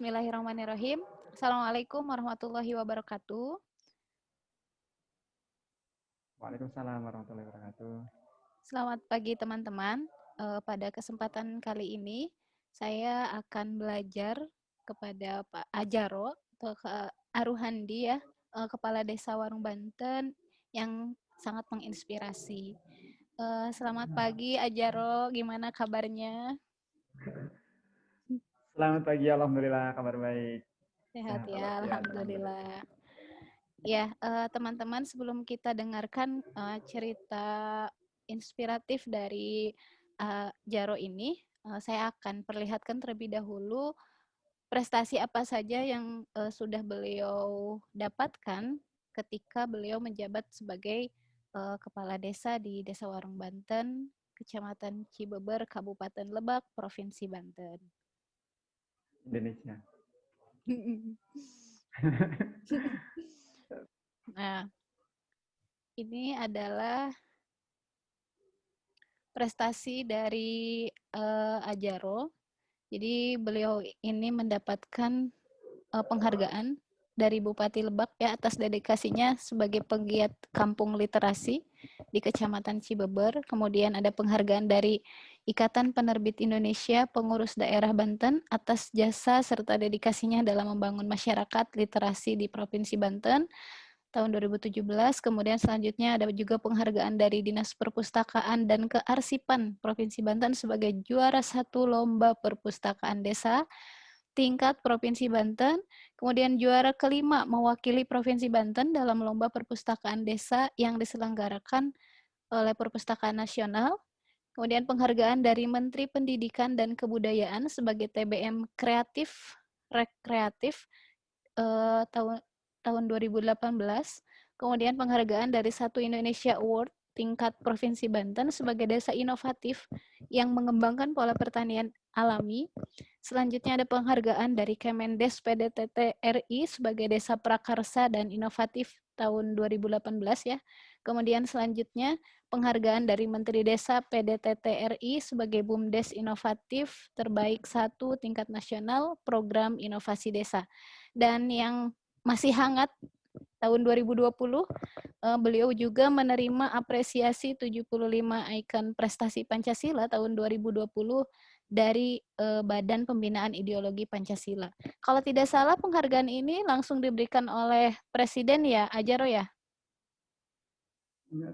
Bismillahirrahmanirrahim. Assalamualaikum warahmatullahi wabarakatuh. Waalaikumsalam warahmatullahi wabarakatuh. Selamat pagi teman-teman. Pada kesempatan kali ini saya akan belajar kepada Pak Ajaro atau Aruhandi ya, Kepala Desa Warung Banten yang sangat menginspirasi. Selamat pagi Ajaro, gimana kabarnya? Selamat pagi, alhamdulillah kabar baik. Sehat Sehat ya, walafiat, alhamdulillah. alhamdulillah. Ya, teman-teman, sebelum kita dengarkan cerita inspiratif dari Jaro ini, saya akan perlihatkan terlebih dahulu prestasi apa saja yang sudah beliau dapatkan ketika beliau menjabat sebagai Kepala Desa di Desa Warung Banten, Kecamatan Cibeber, Kabupaten Lebak, Provinsi Banten. Indonesia. Nah, ini adalah prestasi dari Ajaro. Jadi beliau ini mendapatkan penghargaan dari Bupati Lebak ya atas dedikasinya sebagai pegiat kampung literasi di Kecamatan Cibeber. Kemudian ada penghargaan dari Ikatan Penerbit Indonesia Pengurus Daerah Banten atas jasa serta dedikasinya dalam membangun masyarakat literasi di Provinsi Banten tahun 2017. Kemudian selanjutnya ada juga penghargaan dari Dinas Perpustakaan dan Kearsipan Provinsi Banten sebagai juara 1 Lomba Perpustakaan Desa tingkat Provinsi Banten. Kemudian juara kelima mewakili Provinsi Banten dalam Lomba Perpustakaan Desa yang diselenggarakan oleh Perpustakaan Nasional. Kemudian penghargaan dari Menteri Pendidikan dan Kebudayaan sebagai TBM Kreatif Rekreatif tahun 2018, kemudian penghargaan dari Satu Indonesia Award tingkat Provinsi Banten sebagai desa inovatif yang mengembangkan pola pertanian alami. Selanjutnya ada penghargaan dari Kemendes PDTT RI sebagai desa prakarsa dan inovatif tahun 2018 ya. Kemudian selanjutnya penghargaan dari Menteri Desa PDTT RI sebagai BUMDes inovatif terbaik 1 tingkat nasional program inovasi desa. Dan yang masih hangat tahun 2020 beliau juga menerima apresiasi 75 ikon prestasi Pancasila tahun 2020 dari Badan Pembinaan Ideologi Pancasila. Kalau tidak salah penghargaan ini langsung diberikan oleh Presiden ya, Ajaro ya?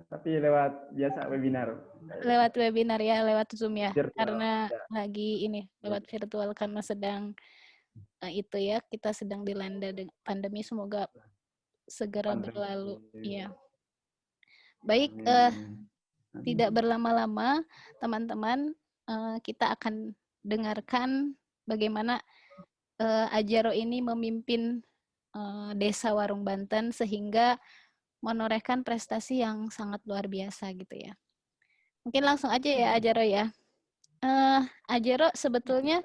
Tapi lewat biasa webinar. Lewat webinar ya, lewat Zoom ya. Virtual, Karena ya. lagi ini lewat virtual karena sedang itu ya, kita sedang dilanda dengan pandemi, semoga segera Pandemi. berlalu. Iya. Baik, Amin, amin. tidak berlama-lama, teman-teman, kita akan dengarkan bagaimana Ajaro ini memimpin Desa Warung Banten sehingga menorehkan prestasi yang sangat luar biasa gitu ya. Mungkin langsung aja ya Ajaro ya. Ajaro sebetulnya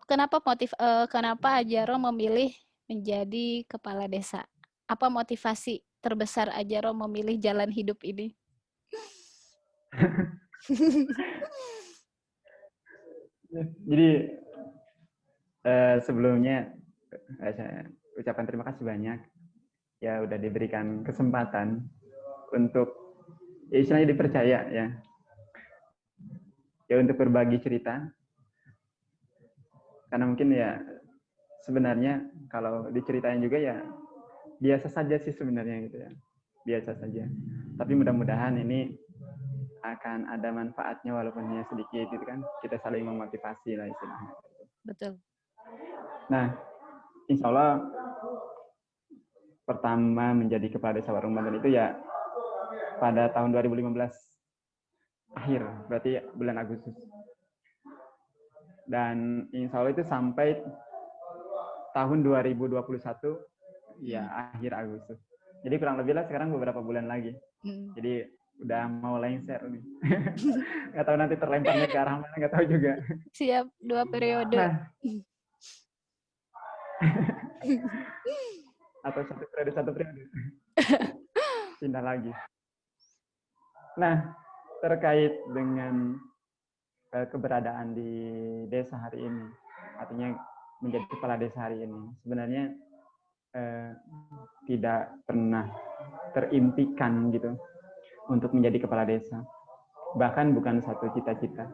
kenapa Ajaro memilih menjadi kepala desa? Apa motivasi terbesar Ajaro memilih jalan hidup ini? Jadi sebelumnya saya ucapkan terima kasih banyak ya udah diberikan kesempatan untuk ya istilahnya dipercaya ya untuk berbagi cerita, karena mungkin ya sebenarnya kalau diceritain juga ya biasa saja sih sebenarnya gitu ya, biasa saja, tapi mudah-mudahan ini akan ada manfaatnya walaupun hanya sedikit gitu kan, kita saling memotivasi lah istilahnya. Betul. Nah, insya Allah pertama menjadi kepala desa Warung Banten itu ya pada tahun 2015 akhir, berarti bulan Agustus. Dan insya Allah itu sampai tahun 2021 ya akhir Agustus. Jadi kurang lebih lah sekarang beberapa bulan lagi. Jadi udah mau lengser nih. Nggak tahu nanti terlemparnya ke arah mana, nggak tahu juga. Siap 2 periode. Nah, atau satu periode. Pindah lagi. Nah, terkait dengan keberadaan di desa hari ini, artinya menjadi kepala desa hari ini, sebenarnya tidak pernah terimpikan gitu untuk menjadi kepala desa. Bahkan bukan satu cita-cita,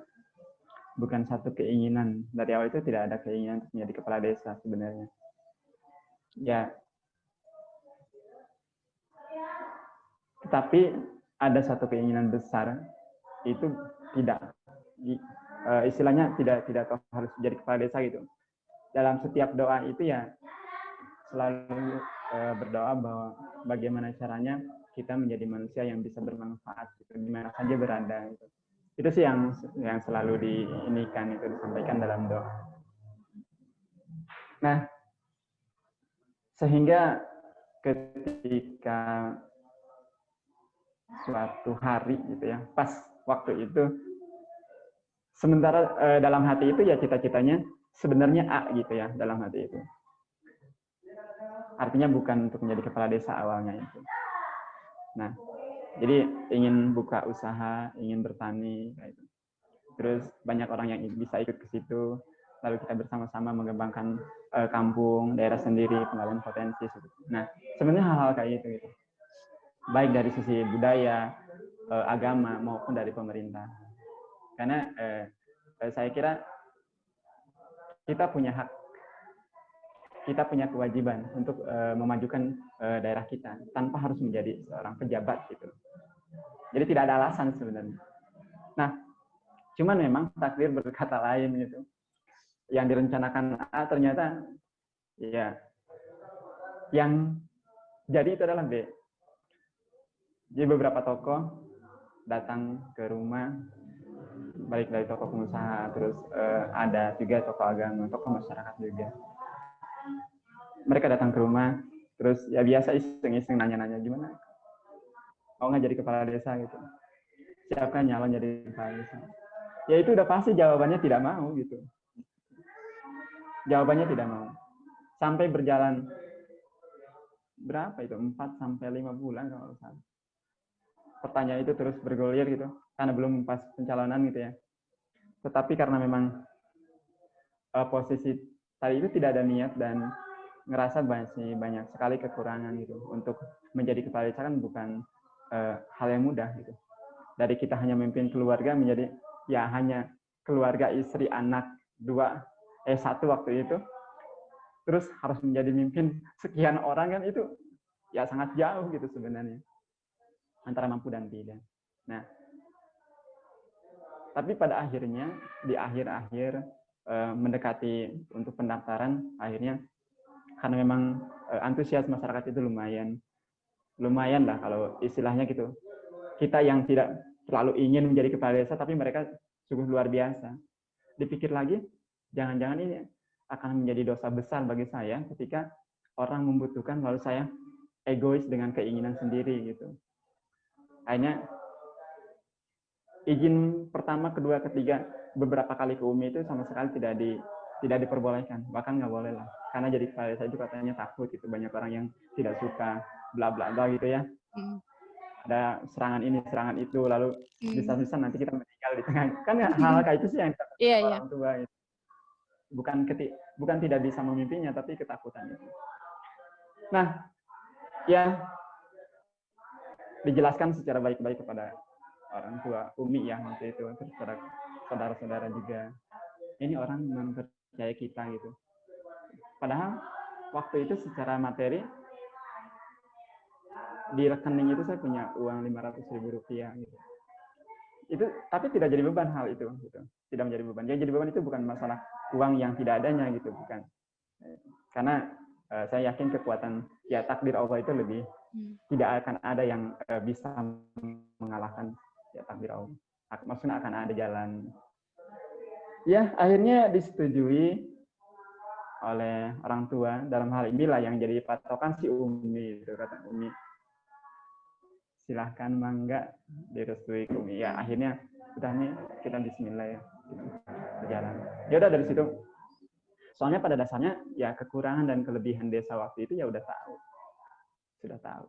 bukan satu keinginan. Dari awal itu tidak ada keinginan untuk menjadi kepala desa sebenarnya. Ya, tetapi ada satu keinginan besar, itu tidak istilahnya tidak harus jadi kepala desa gitu. Dalam setiap doa itu ya selalu berdoa bahwa bagaimana caranya kita menjadi manusia yang bisa bermanfaat gitu, di mana saja berada gitu. Itu sih yang selalu diinikan, itu disampaikan dalam doa. Nah, sehingga ketika suatu hari gitu ya, pas waktu itu, sementara dalam hati itu ya cita-citanya sebenarnya A gitu ya, dalam hati itu. Artinya bukan untuk menjadi kepala desa awalnya itu. Nah, jadi ingin buka usaha, ingin bertani, kayak itu. Terus banyak orang yang bisa ikut ke situ, lalu kita bersama-sama mengembangkan kampung, daerah sendiri, pengembangan potensi. Nah, sebenarnya hal-hal kayak gitu. Baik dari sisi budaya, agama, maupun dari pemerintah. Karena saya kira kita punya hak, kita punya kewajiban untuk memajukan daerah kita tanpa harus menjadi seorang pejabat gitu. Jadi tidak ada alasan sebenarnya. Nah, cuman memang takdir berkata lain gitu. Yang direncanakan A ternyata ya yang jadi itu adalah B. Jadi beberapa tokoh datang ke rumah, baik dari tokoh pengusaha, terus ada juga tokoh agama, tokoh masyarakat juga. Mereka datang ke rumah, terus ya biasa iseng-iseng nanya-nanya gimana, mau nggak jadi kepala desa gitu, siapa nyalon jadi kepala desa. Ya itu udah pasti jawabannya tidak mau gitu. Jawabannya tidak mau. Sampai berjalan berapa itu, 4-5 bulan kalau salah. Pertanyaan itu terus bergulir gitu, karena belum pas pencalonan gitu ya. Tetapi karena memang posisi tadi itu tidak ada niat dan ngerasa masih banyak sekali kekurangan gitu untuk menjadi kepala desa, kan bukan hal yang mudah gitu. Dari kita hanya memimpin keluarga menjadi ya hanya keluarga, istri, anak, satu waktu itu, terus harus menjadi mimpin sekian orang, kan itu ya sangat jauh gitu sebenarnya antara mampu dan tidak. Nah, tapi pada akhirnya di akhir-akhir mendekati untuk pendaftaran, akhirnya karena memang antusias masyarakat itu lumayan lah kalau istilahnya gitu. Kita yang tidak terlalu ingin menjadi kepala desa, tapi mereka sungguh luar biasa. Dipikir lagi, jangan-jangan ini akan menjadi dosa besar bagi saya ketika orang membutuhkan lalu saya egois dengan keinginan sendiri gitu. Akhirnya izin pertama, kedua, ketiga, beberapa kali ke UMI itu sama sekali tidak diperbolehkan, bahkan nggak boleh lah, karena jadi kepala desa itu katanya takut gitu, banyak orang yang tidak suka bla bla bla gitu ya. Ada serangan ini, serangan itu, lalu bisa-bisa nanti kita meninggal di tengah. Kan hal-hal kayak itu sih yang orang tua itu. Bukan tidak bisa memimpinya, tapi ketakutan itu. Nah, ya dijelaskan secara baik-baik kepada orang tua Umi ya waktu itu, terus saudara-saudara juga. Ini orang mempercaya kita gitu. Padahal waktu itu secara materi di rekening itu saya punya uang 500.000 rupiah gitu. Itu tapi tidak jadi beban hal itu gitu. Tidak menjadi beban. Yang jadi beban itu bukan masalah uang yang tidak adanya gitu, bukan. Karena saya yakin kekuatan ya takdir Allah itu lebih tidak akan ada yang bisa mengalahkan ya takdir Allah. Maksudnya akan ada jalan. Ya, akhirnya disetujui oleh orang tua. Dalam hal inilah yang jadi patokan si Umi itu, kata Umi. Silahkan mangga direstui Umi. Ya, akhirnya udah nih kita bismillah ya. Berjalan. Ya udah dari situ. Soalnya pada dasarnya ya kekurangan dan kelebihan desa waktu itu ya udah tahu. Sudah tahu.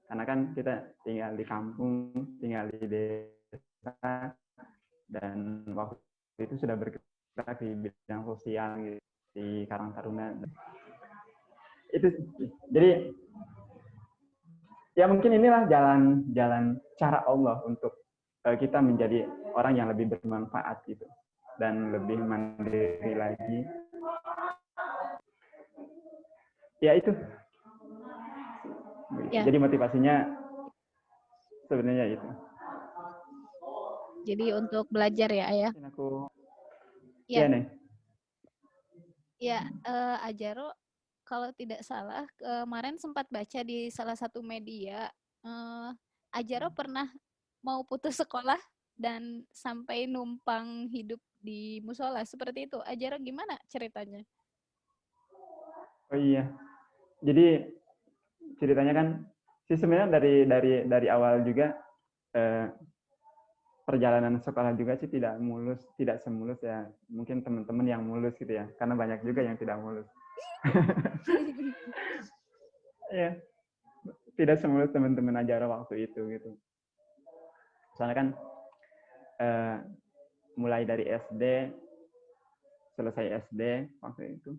Karena kan kita tinggal di kampung, tinggal di desa, dan waktu itu sudah bergerak di bidang sosial gitu, di Karang Taruna. Itu jadi ya mungkin inilah jalan cara Allah untuk kita menjadi orang yang lebih bermanfaat gitu dan lebih mandiri lagi. Ya itu. Ya. Jadi motivasinya sebenarnya itu. Jadi untuk belajar ya, Ayah. Aku Ya. ya nih. Ya, Ajaro kalau tidak salah kemarin sempat baca di salah satu media, Ajaro pernah mau putus sekolah dan sampai numpang hidup di musola seperti itu. Ajaro gimana ceritanya? Oh iya. Jadi ceritanya kan sih sebenarnya dari awal juga perjalanan sekolah juga sih tidak semulus ya. Mungkin teman-teman yang mulus gitu ya. Karena banyak juga yang tidak mulus. Ya, tidak semulus teman-teman Ajaro waktu itu gitu. Soalnya kan mulai dari SD, selesai SD waktu itu,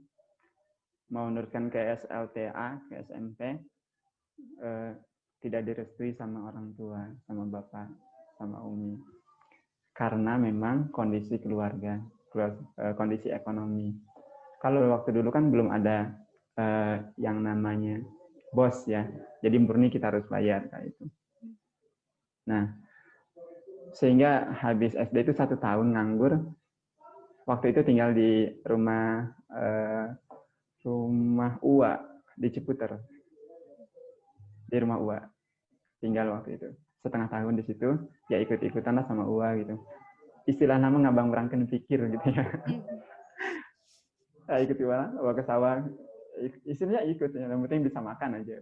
mau meneruskan ke SLTA, ke SMP, tidak direstui sama orang tua, sama bapak, sama umi. Karena memang kondisi keluarga, kondisi ekonomi. Kalau waktu dulu kan belum ada yang namanya bos ya, jadi murni kita harus bayar kayak itu. Nah, sehingga habis SD itu 1 tahun nganggur. Waktu itu tinggal di rumah UA di Ciputer. Di rumah UA tinggal waktu itu. Setengah tahun di situ, ya ikut-ikutan lah sama UA gitu. Istilah nama ngabang berangken pikir gitu ya. Ikut UA ke sawah. Istilahnya ikut, yang penting bisa makan aja.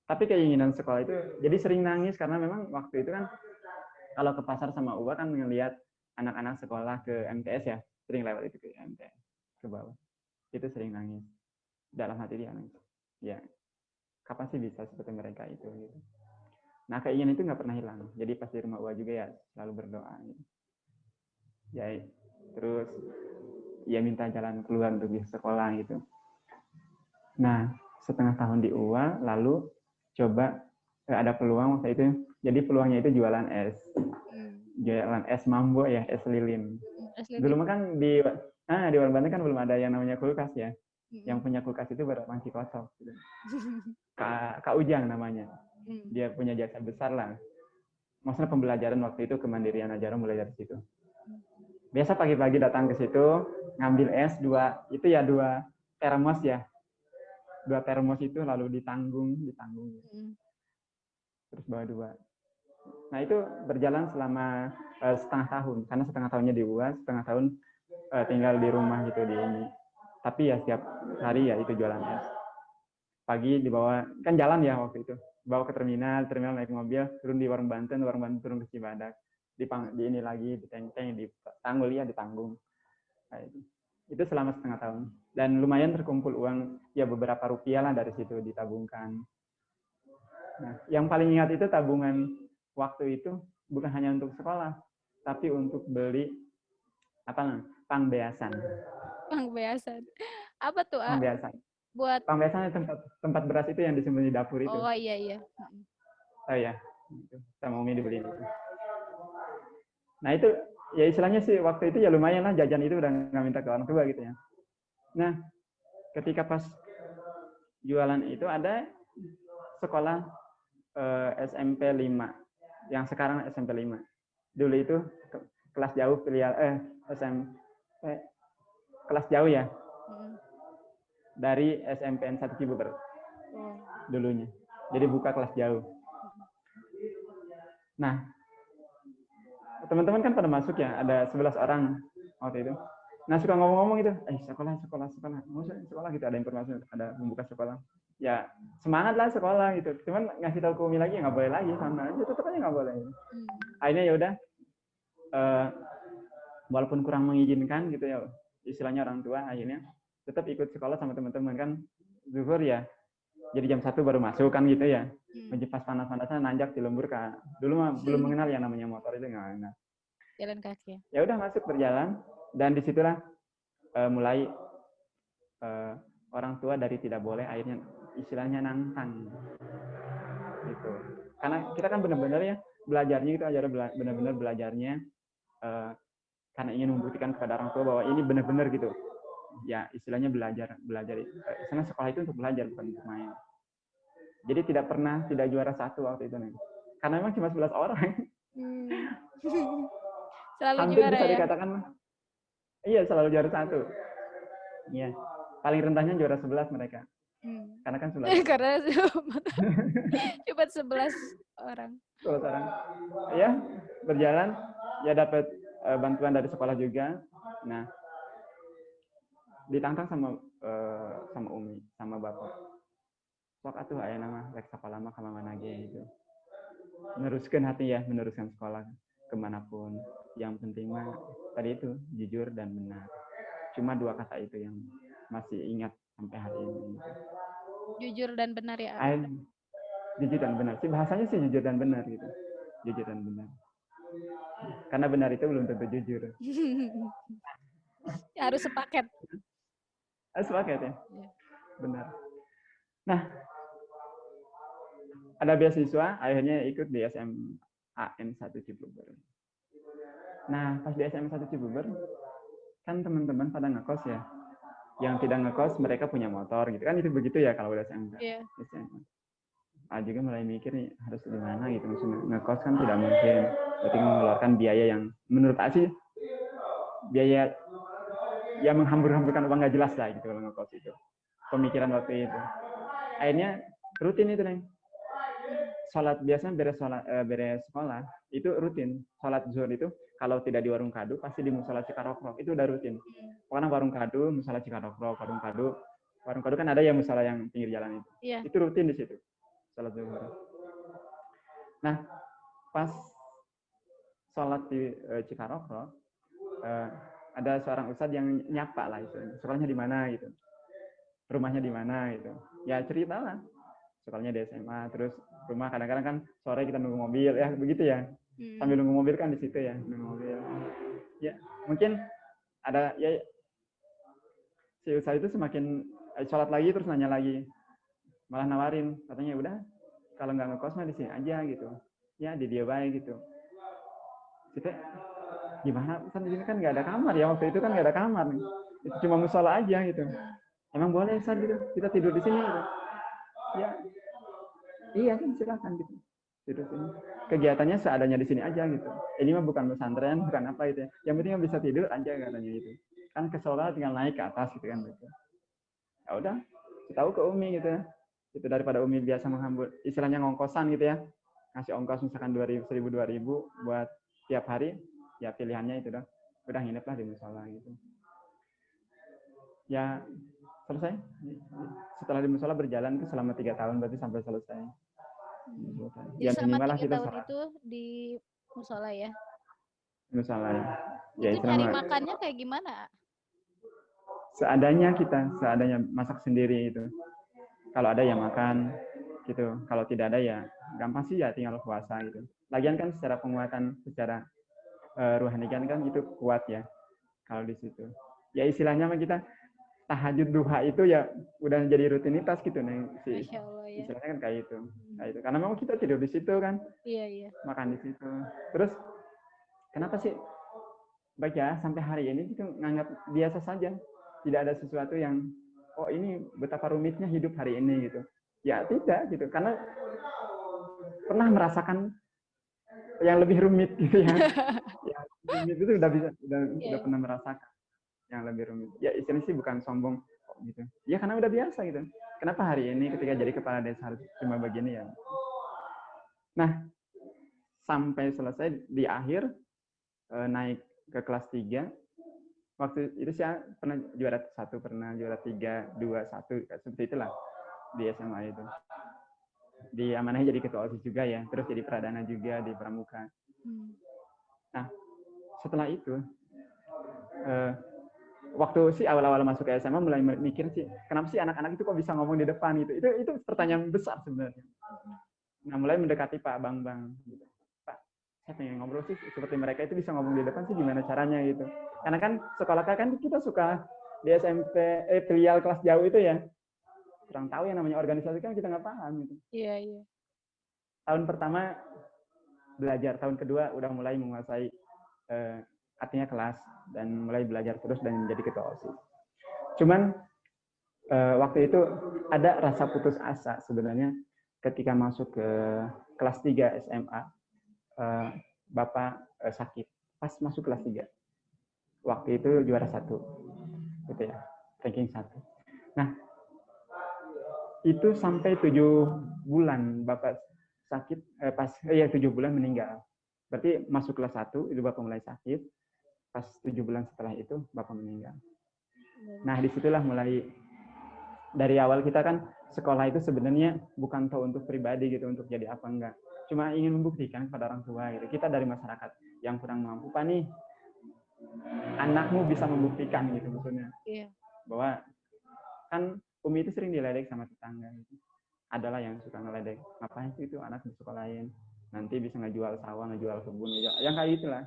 Tapi keinginan sekolah itu, jadi sering nangis karena memang waktu itu kan kalau ke pasar sama UA kan ngelihat anak-anak sekolah ke MTS ya, sering lewat itu ke MTS, ke bawah. Itu sering nangis. Dalam hati dia nangis. Ya, kapan sih bisa seperti mereka itu gitu. Nah, keinginan itu nggak pernah hilang. Jadi pas di rumah UA juga ya selalu berdoa gitu. Ya, terus ya minta jalan keluar untuk bisa sekolah gitu. Nah, setengah tahun di UA, lalu coba ada peluang waktu itu. Jadi peluangnya itu jualan es. Jualan es mambo ya, es lilin. Dulu mah kan di warung Banten kan belum ada yang namanya kulkas ya. Yang punya kulkas itu baru Bang Cikosok. Gitu. Kak Ujang namanya. Dia punya jasa besar lah. Maksudnya pembelajaran waktu itu kemandirian Ajaro mulai dari situ. Biasa pagi-pagi datang ke situ, ngambil es 2 termos ya. 2 termos itu lalu ditanggung. Terus bawa 2. Nah itu berjalan selama setengah tahun. Karena setengah tahunnya di UAS, setengah tahun tinggal di rumah gitu di ini. Tapi ya setiap hari ya itu jualan es. Pagi dibawa, kan jalan ya waktu itu. Bawa ke terminal naik mobil, turun di warung Banten turun ke Cibadak. Di ini lagi, diteng-teng, ditanggul ya, ditanggung. Nah, itu selama setengah tahun. Dan lumayan terkumpul uang, ya beberapa rupiah lah dari situ ditabungkan. Nah, yang paling ingat itu tabungan waktu itu bukan hanya untuk sekolah, tapi untuk beli pangbeasan. Pangbeasan. Apa tuh, Pangbeasan. Buat pangbeasan tempat beras itu yang disimpan di dapur itu. Oh iya. Oh ya, sama Umi dibeli itu. Nah itu ya istilahnya sih waktu itu ya lumayan lah, jajan itu udah nggak minta ke orang tua gitu ya. Nah ketika pas jualan itu ada sekolah SMP 5 yang sekarang SMP 5. Dulu itu kelas jauh SMP kelas jauh ya. Dari SMPN 1 Cibuber. Dulunya. Jadi buka kelas jauh. Nah, teman-teman kan pada masuk ya, ada 11 orang waktu itu. Nah, suka ngomong-ngomong gitu, sekolah. Maksudnya sekolah gitu, ada informasi, ada membuka sekolah. Ya, semangat lah sekolah gitu. Cuman ngasih tahu ke Umi lagi, nggak boleh lagi, sama aja, tetap aja nggak boleh. Akhirnya ya udah, walaupun kurang mengizinkan gitu ya, istilahnya orang tua, akhirnya tetap ikut sekolah sama teman-teman kan, zuhur ya. Jadi jam 1 baru masuk kan gitu ya. Pas panas-panasnya nanjak di lembur kan. Dulu mah belum mengenal yang namanya motor itu, nggak kenal. Jalan kaki. Ya udah masuk berjalan, dan disitulah mulai orang tua dari tidak boleh akhirnya istilahnya nantang gitu. Karena kita kan benar-benar ya belajarnya itu ajar benar-benar belajarnya karena ingin membuktikan kepada orang tua bahwa ini benar-benar gitu. Ya istilahnya belajar istilahnya sekolah itu untuk belajar bukan untuk main. Jadi tidak juara 1 waktu itu nih. Karena memang cuma 11 orang. Selalu Hampir juara bisa ya. dikatakan iya selalu juara 1. Iya. Paling rendahnya juara 11 mereka. Karena kan 11. Karena cuma 11 orang. 11 orang. Ya, berjalan ya dapat bantuan dari sekolah juga. Nah, ditantang sama Umi, sama Bapak. Sok atuh aya nama rek sekolah mah ka mana ge gitu. Meneruskan hati ya, meneruskan sekolah kemanapun. Yang penting mah tadi itu jujur dan benar. Cuma 2 kata itu yang masih ingat sampai hari ini. Jujur dan benar ya. Jujur dan benar sih, bahasanya sih jujur dan benar gitu. Jujur dan benar. Karena benar itu belum tentu jujur. Harus sepaket. Sepaket ya. Benar. Nah, ada beasiswa, akhirnya ikut di SMAN 1 Cibubur. Nah, pas di SMAN 1 Cibubur, kan teman-teman pada ngekos ya. Yang tidak ngekos, mereka punya motor gitu. Kan itu begitu ya kalau udah SMA. Yeah. Juga mulai mikir nih, harus di mana gitu. Maksudnya ngekos kan tidak mungkin. Berarti mengeluarkan biaya yang menurut Aci, biaya yang menghambur-hamburkan uang nggak jelas lah gitu kalau ngekos itu. Pemikiran waktu itu. Akhirnya rutin itu nih. Sholat biasanya beres sekolah itu rutin. Sholat zuhur itu kalau tidak di warung kadu pasti di musola Cikarokrok, itu udah rutin. Pokoknya warung kadu, musola Cikarokrok, warung kadu kan ada ya musola yang pinggir jalan itu. Yeah. Itu rutin di situ sholat zuhur. Nah pas sholat di Cikarokrok ada seorang ustadz yang nyapa lah itu, sekolahnya di mana gitu, rumahnya di mana gitu. Ya cerita lah. Sekolahnya di SMA, terus rumah kadang-kadang kan sore kita nunggu mobil ya begitu ya. Sambil nunggu mobil kan di situ ya, nunggu mobil. Ya, mungkin ada ya si Ustaz itu semakin sholat lagi terus nanya lagi. Malah nawarin, katanya udah kalau nggak ngekos mah di sini aja gitu. Ya di dia baik gitu. Kita gimana? Kan di sini kan nggak ada kamar ya, waktu itu kan nggak ada kamar. Itu cuma musola aja gitu. Emang boleh Ustaz gitu, kita tidur di sini gitu. Ya, iya kan silakan gitu. Tidur sini. Kegiatannya seadanya di sini aja gitu. Ini mah bukan pesantren, bukan apa gitu ya. Yang penting bisa tidur aja katanya gitu. Kan ke sekolah tinggal naik ke atas gitu kan gitu. Ya udah, tahu ke Umi gitu ya. Itu daripada Umi biasa menghambur, istilahnya ngongkosan gitu ya. Ngasih ongkos misalkan 2.000, 1.000, 2.000 buat tiap hari, ya pilihannya itu dah. Udah nginep lah di musola gitu. Ya selesai. Setelah di musola berjalan itu selama 3 tahun berarti sampai selesai. Ya selama 3 tahun itu di musola ya? Musola ya. Itu cari makannya kayak gimana? Seadanya masak sendiri itu. Kalau ada ya makan gitu. Kalau tidak ada ya gampang sih ya tinggal puasa gitu. Lagian kan secara penguatan, secara rohani kan itu kuat ya. Kalau di situ. Ya istilahnya mah kita tahajud duha itu ya udah jadi rutinitas gitu nih sih. Masya Allah, ya. Istilahnya kan kayak itu. Karena memang kita tidur di situ kan. Iya. Makan di situ. Terus kenapa sih baik ya sampai hari ini itu nganggap biasa saja. Tidak ada sesuatu yang ini betapa rumitnya hidup hari ini gitu. Ya tidak gitu. Karena pernah merasakan yang lebih rumit gitu ya. Yang rumit itu udah pernah merasakan yang lebih rumit. Ya istilahnya sih bukan sombong gitu. Ya karena udah biasa gitu. Kenapa hari ini ketika jadi kepala desa harus cuma begini ya? Nah, sampai selesai di akhir naik ke kelas 3. Waktu itu saya pernah juara 1, pernah juara 3, 2, 1 seperti itulah di SMA itu. Di amanahnya jadi ketua OSIS juga ya, terus jadi pradana juga di Pramuka. Nah, setelah itu waktu sih awal-awal masuk ke SMA mulai mikir sih, kenapa sih anak-anak itu kok bisa ngomong di depan gitu? Itu pertanyaan besar sebenarnya. Nah, mulai mendekati Pak Bambang gitu. Pak, saya pengen ngobrol sih seperti mereka itu bisa ngomong di depan sih gimana caranya gitu. Karena kan sekolah kan kita suka di SMP filial kelas jauh itu ya kurang tahu yang namanya organisasi kan kita nggak paham gitu. Iya, iya. Tahun pertama belajar, tahun kedua udah mulai menguasai artinya kelas dan mulai belajar terus dan menjadi ketua OSIS. Cuman waktu itu ada rasa putus asa sebenarnya ketika masuk ke kelas 3 SMA. Bapak sakit pas masuk kelas 3. Waktu itu juara 1. Gitu ya, ranking 1. Nah, itu sampai 7 bulan Bapak sakit, 7 bulan meninggal. Berarti masuk kelas 1 itu Bapak mulai sakit, pas 7 bulan setelah itu Bapak meninggal. Nah, disitulah mulai, dari awal kita kan sekolah itu sebenarnya bukan tahu untuk pribadi gitu, untuk jadi apa enggak. Cuma ingin membuktikan kepada orang tua gitu. Kita dari masyarakat yang kurang mampu, Pak nih, anakmu bisa membuktikan gitu maksudnya. Iya. Bahwa kan Umi itu sering diledek sama tetangga gitu. Adalah yang suka ngeledek, ngapain sih itu anak di sekolah lain, nanti bisa ngejual sawah, ngejual kebun, yang kayak itulah.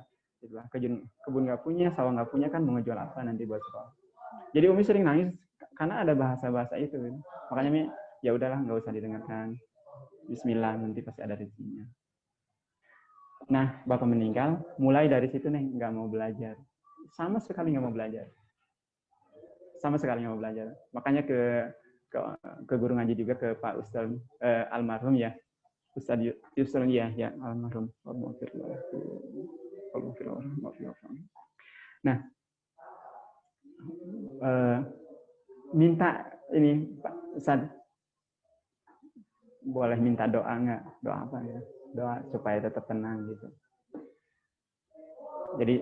Kebun nggak punya, sawah nggak punya, kan mau ngejual apa nanti buat sekolah. Jadi Umi sering nangis karena ada bahasa-bahasa itu gitu. Makanya Mi, ya udahlah nggak usah didengarkan. Bismillah, nanti pasti ada rezekinya. Nah, Bapak meninggal, mulai dari situ nih nggak mau belajar. Sama sekali nggak mau belajar. Sama sekali nggak mau belajar. Makanya ke guru ngaji juga, ke Pak Ustadz almarhum ya. Ustadz Yusril ya almarhum. Nah, minta ini Pak Ustadz, boleh minta doa nggak? Doa apa ya? Doa supaya tetap tenang gitu. Jadi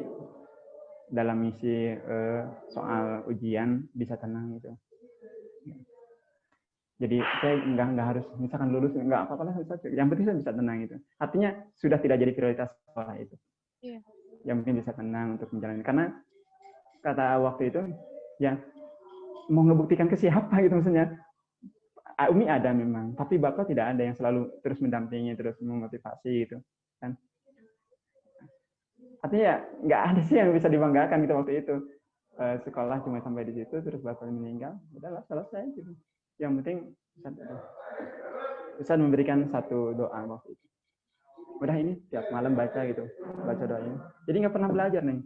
dalam misi soal ujian bisa tenang gitu. Jadi saya nggak harus misalkan lulus, nggak apa-apa lah, yang penting saya bisa tenang gitu. Artinya sudah tidak jadi prioritas sekolah itu. Yeah. Yang penting bisa tenang untuk menjalani. Karena kata waktu itu ya mau ngebuktikan ke siapa gitu maksudnya. Umi ada memang, tapi Bapak tidak ada yang selalu terus mendampingi, terus memotivasi gitu kan. Artinya ya nggak ada sih yang bisa dibanggakan gitu waktu itu. Sekolah cuma sampai di situ, terus Bapak meninggal, udahlah selesai gitu. Yang penting Ustaz memberikan satu doa waktu itu. Udah ini tiap malam baca gitu, baca doa ini. Jadi nggak pernah belajar nih,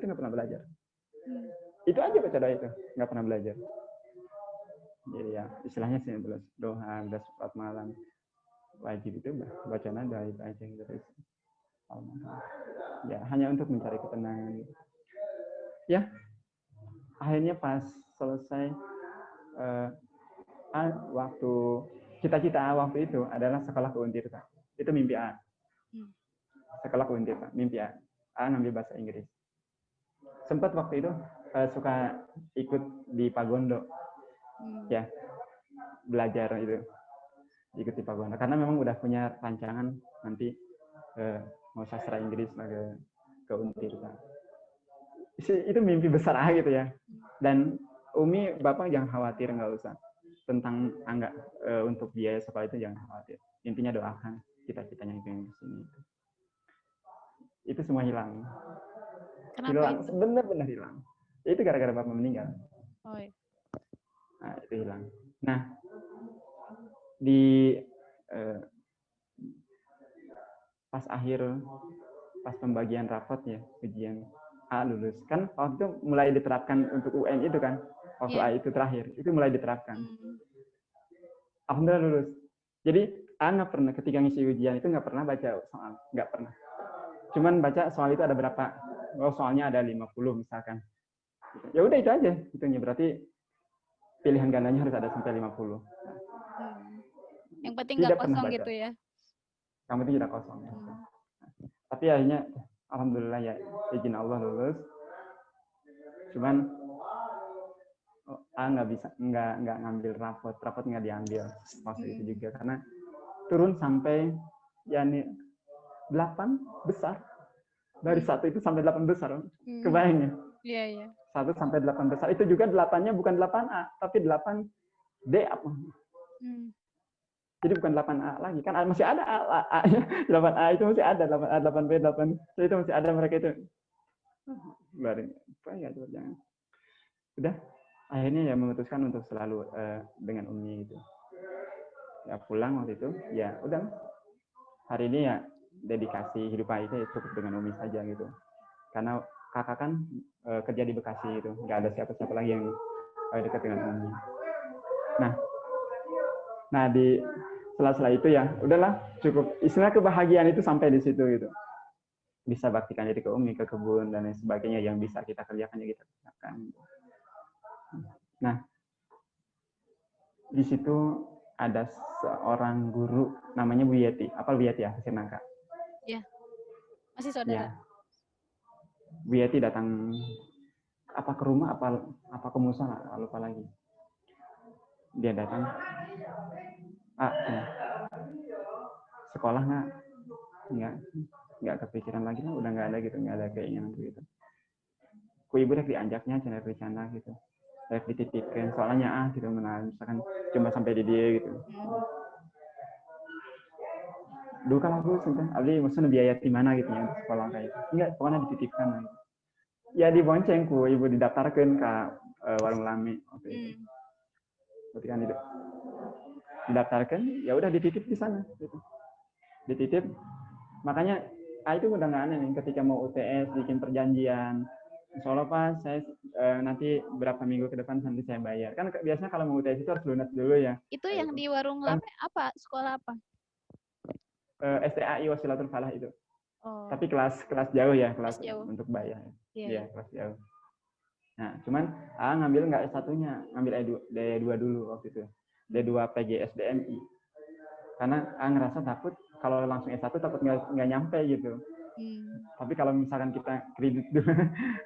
itu nggak pernah belajar. Itu aja baca doa itu, nggak pernah belajar. Jadi ya istilahnya sih doa, udah sholat malam wajib itu bacaan doa itu aja gitu. Ya hanya untuk mencari ketenangan. Ya akhirnya pas selesai waktu cita-cita waktu itu adalah sekolah ke Untirta. Itu mimpi A. Sekolah ke Untirta, mimpi A. Ngambil bahasa Inggris. Sempat waktu itu suka ikut di Pagondo. Ya, belajar itu. Ikut di Pagondo. Karena memang udah punya rancangan nanti mau sastra Inggris ke Untirta. Itu mimpi besar gitu ya. Dan Umi, Bapak jangan khawatir, nggak usah. Tentang untuk biaya sekolah itu jangan khawatir. Intinya doakan cita-citanya itu yang kesini. Itu semua hilang. Hilang, benar-benar hilang. Itu gara-gara Bapak meninggal. Oh, iya. Nah, itu hilang. Nah, di pas pembagian rapot ya, ujian A lulus. Kan waktu itu mulai diterapkan untuk UN itu kan. Waktu A itu terakhir, itu mulai diterapkan. Alhamdulillah lulus. Jadi A nggak pernah ketika ngisi ujian itu nggak pernah baca soal, nggak pernah. Cuman baca soal itu ada berapa? Oh soalnya ada 50 misalkan. Ya udah itu aja, itunya berarti pilihan gandanya harus ada sampai 50. Yang penting nggak kosong gitu ya? Yang penting tidak kosong. Ya. Tapi akhirnya alhamdulillah ya izin Allah lulus. Cuman nggak ngambil rapot nggak diambil waktu itu juga karena turun sampai ya nih 8 besar dari 1 itu sampai 8 besar kebayangnya. Iya. 1 sampai 8 besar itu juga 8-nya bukan 8A tapi 8D apa Jadi bukan 8A lagi. Kan masih ada A, A-nya. 8A itu masih ada. 8A, 8B, 8C itu masih ada mereka itu. Baru, apa ya, jangan. Udah, akhirnya ya memutuskan untuk selalu dengan Umi gitu. Ya pulang waktu itu, ya udah. Hari ini ya dedikasi hidup itu ya cukup dengan Umi saja gitu. Karena kakak kan kerja di Bekasi itu, nggak ada siapa-siapa lagi yang dekat dengan Umi. Nah di setelah itu ya udahlah cukup, istilah kebahagiaan itu sampai di situ gitu. Bisa baktikan diri ke Umi, ke kebun dan lain sebagainya yang bisa kita kerjakan ya kita kerjakan. Nah di situ ada seorang guru namanya Bu Yeti. Apa Bu Yeti ya, Pasir Nangka? Ya, masih saudara. Ya. Bu Yeti datang apa ke rumah apa ke musa, lupa lagi. Dia datang, sekolah nggak kepikiran lagi lah, udah nggak ada gitu, nggak ada keinginan gitu. Ku ibu rek dianjaknya channel rencana gitu, rek dititipkan soalnya gitu, misalkan cuma sampai di dia gitu. Dulu kan aku sempat maksudnya biaya di mana gitu ya sekolah kayak itu, enggak, pokoknya dititipkan gitu. Ya di bonceng ku ibu didaftarkan ke warung lami waktu itu. Ketika itu didaftarkan, ya udah dititip di sana gitu. Dititip, makanya itu udah nggak aneh nih ketika mau UTS bikin perjanjian. Insya Allah Pak, saya nanti berapa minggu ke depan nanti saya bayar. Kan biasanya kalau mau UTS itu harus lunas dulu ya. Itu yang di warung lame apa? Sekolah apa? STAI Wasilatul Falah itu. Oh. Tapi kelas jauh ya, kelas jauh. untuk bayar. Iya, kelas jauh. Nah, cuman ngambil nggak S1-nya, ngambil D2 dulu waktu itu. D2 PGSDMI. Karena ngerasa takut kalau langsung S1 takut nggak nyampe gitu. Tapi kalau misalkan kita kredit dulu,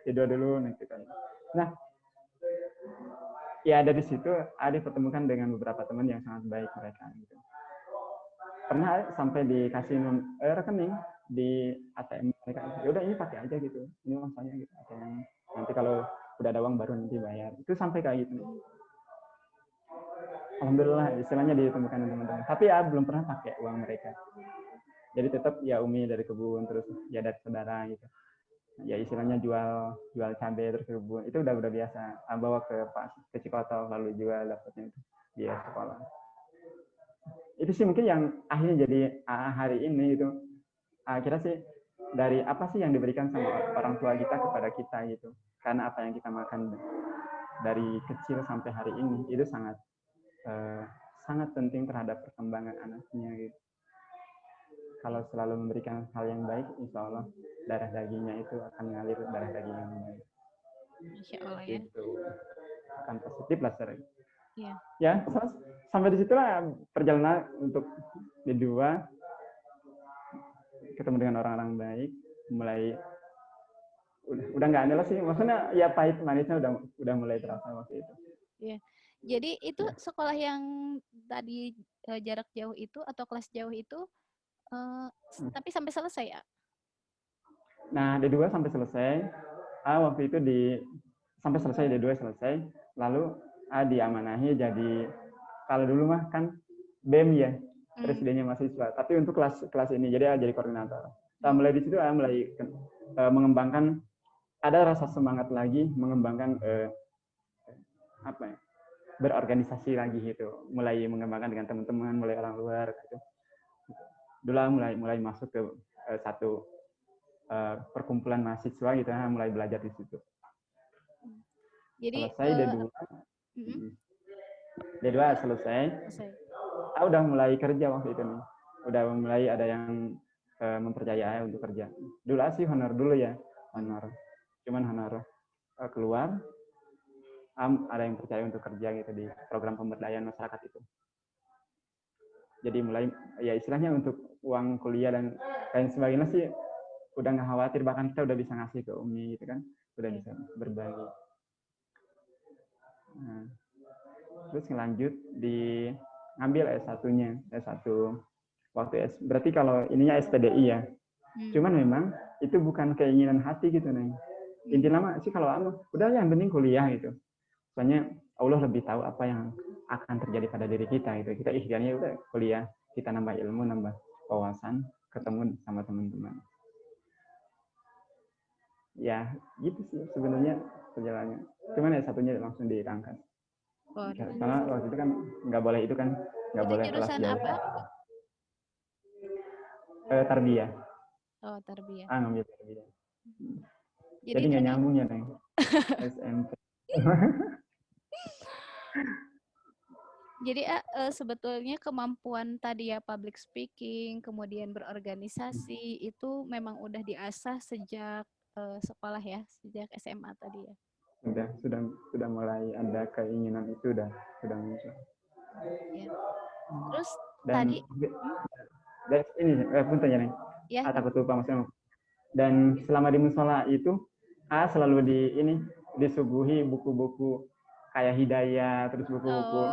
D2 dulu gitu kan. Nah, ya dari situ ada pertemukan dengan beberapa teman yang sangat baik mereka gitu. Pernah sampai dikasih rekening di ATM mereka. Ya udah ini pakai aja gitu. Ini masanya gitu. ATM. Nanti kalau udah ada uang baru nanti bayar. Itu sampai kayak gitu. Alhamdulillah istilahnya ditemukan teman-teman. Tapi ya belum pernah pakai uang mereka. Jadi tetap ya Umi dari kebun, terus ya dari saudara gitu. Ya istilahnya jual cabai terus ke kebun. Itu udah biasa. Bawa ke Cikoto lalu jual dapatnya itu di sekolah. Itu sih mungkin yang akhirnya jadi hari ini itu. Kira sih dari apa sih yang diberikan sama orang tua kita kepada kita gitu. Karena apa yang kita makan dari kecil sampai hari ini itu sangat penting terhadap perkembangan anaknya gitu. Kalau selalu memberikan hal yang baik, insya Allah darah dagingnya itu akan mengalir darah daging yang baik. Masya Allah ya. Itu akan positif lah sering. Iya. Ya, sampai di situlah perjalanan untuk D2, ketemu dengan orang-orang baik, mulai udah nggak aneh lah sih, maksudnya ya pahit manisnya udah mulai terasa waktu itu. Iya. Jadi itu sekolah yang tadi jarak jauh itu atau kelas jauh itu, tapi sampai selesai ya? Nah D2 sampai selesai, waktu itu sampai selesai D2 selesai, lalu diamanahi jadi, kalau dulu mah kan BEM ya, presidennya mahasiswa, tapi untuk kelas ini jadi jadi koordinator. Mulai di situ mulai mengembangkan, ada rasa semangat lagi mengembangkan berorganisasi lagi gitu, mulai mengembangkan dengan teman-teman, mulai orang luar gitu. Dulu mulai masuk ke satu perkumpulan mahasiswa gitu, mulai belajar di situ. Jadi selesai D2 selesai. Udah mulai kerja waktu itu nih. Udah mulai ada yang mempercayai untuk kerja. Dulu sih honor dulu ya, honor. Cuman honor keluar, ada yang percaya untuk kerja gitu di program pemberdayaan masyarakat itu. Jadi mulai ya istilahnya untuk uang kuliah dan lain sebagainya sih udah nggak khawatir, bahkan kita udah bisa ngasih ke Umi gitu kan, udah bisa berbagi. Nah, terus lanjut ngambil S1-nya, S1 waktu berarti kalau ininya SPDI ya. Cuman memang itu bukan keinginan hati gitu nih. Intinya mah sih kalau udah yang penting kuliah gitu. Soalnya Allah lebih tahu apa yang akan terjadi pada diri kita gitu. Kita ikhtiarnya udah kuliah, kita nambah ilmu, nambah wawasan, ketemu sama teman-teman. Ya gitu sih sebenarnya perjalanannya. Cuman ya satunya langsung dirangkas. Oh, Karena waktu itu kan nggak boleh itu kan, nggak itu boleh kelas jurusan jauh. apa? Tarbiyah. Oh, tarbiyah. Ngambil tarbiyah. Jadi Jadi nggak tadi nyambung ya Neng. SMP. jadi sebetulnya kemampuan tadi ya public speaking, kemudian berorganisasi itu memang udah diasah sejak sekolah ya, sejak SMA tadi ya. sudah mulai ada keinginan itu sudah muncul. Ya. Terus Dan tadi ini punten ya Neng. ya Takut lupa maksudnya. Dan selama di musola itu selalu disuguhi buku-buku kayak Hidayah, terus buku-buku oh,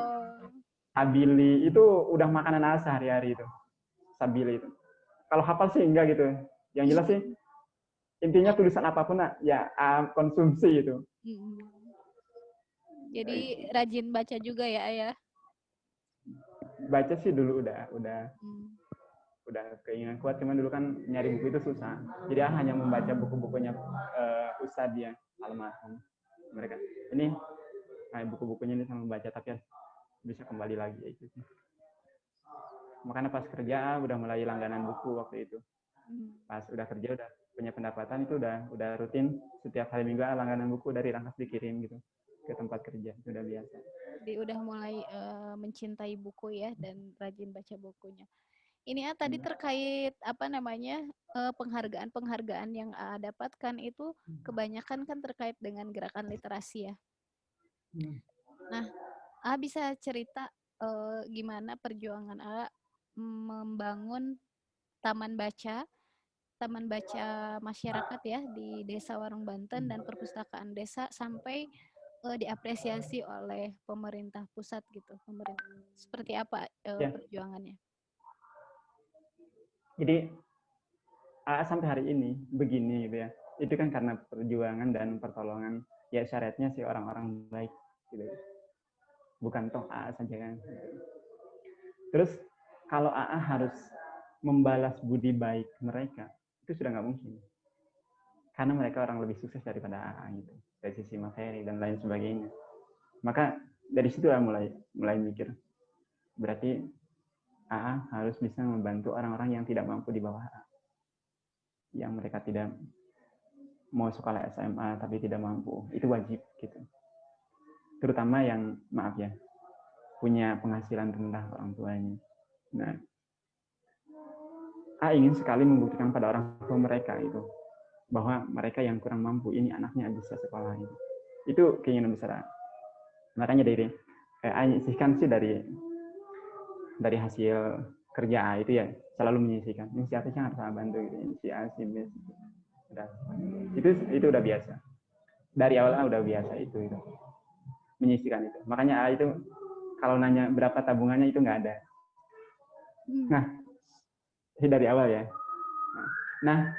Sabili, itu udah makanan sehari-hari itu. Sabili itu. Kalau hafal sih enggak gitu. Yang jelas sih intinya tulisan apapun ya konsumsi itu. Jadi rajin baca juga ya Ayah? Baca sih dulu udah keinginan kuat, cuman dulu kan nyari buku itu susah. Jadi hanya membaca buku-bukunya Ustadz ya, almarhum mereka. Ini buku-bukunya ini sama membaca, tapi bisa kembali lagi itu. Makanya pas kerja udah mulai langganan buku waktu itu. Pas udah kerja udah punya pendapatan itu udah rutin setiap hari Minggu langganan buku dari Rangkas dikirim gitu ke tempat kerja, itu udah biasa. Jadi udah mulai mencintai buku ya dan rajin baca bukunya. Ini tadi terkait apa namanya penghargaan yang dapatkan itu kebanyakan kan terkait dengan gerakan literasi ya. Nah, bisa cerita gimana perjuangan membangun taman baca masyarakat ya di Desa Warung Banten dan perpustakaan desa sampai diapresiasi oleh pemerintah pusat gitu. Seperti apa perjuangannya? Jadi sampai hari ini begini gitu ya. Itu kan karena perjuangan dan pertolongan ya syariatnya si orang-orang baik gitu. Bukan toh AA saja kan. Terus kalau AA harus membalas budi baik mereka, itu sudah nggak mungkin. Karena mereka orang lebih sukses daripada AA gitu. Dari sisi materi dan lain sebagainya. Maka dari situ mulai mikir. Berarti AA harus bisa membantu orang-orang yang tidak mampu di bawah AA. Yang mereka tidak mau sekolah SMA tapi tidak mampu. Itu wajib gitu. Terutama yang maaf ya, punya penghasilan rendah orang tuanya. Nah, ingin sekali membuktikan pada orang tua mereka itu bahwa mereka yang kurang mampu ini anaknya bisa sekolah itu. Itu keinginan besar. Makanya dari menyisihkan sih dari hasil kerja itu ya selalu menyisihkan. Ini siapa yang harus bantu gitu. Si A, si B. Itu udah biasa. Dari awal udah biasa itu. Menyisihkan itu. Makanya itu kalau nanya berapa tabungannya itu nggak ada. Nah, dari awal ya. Nah,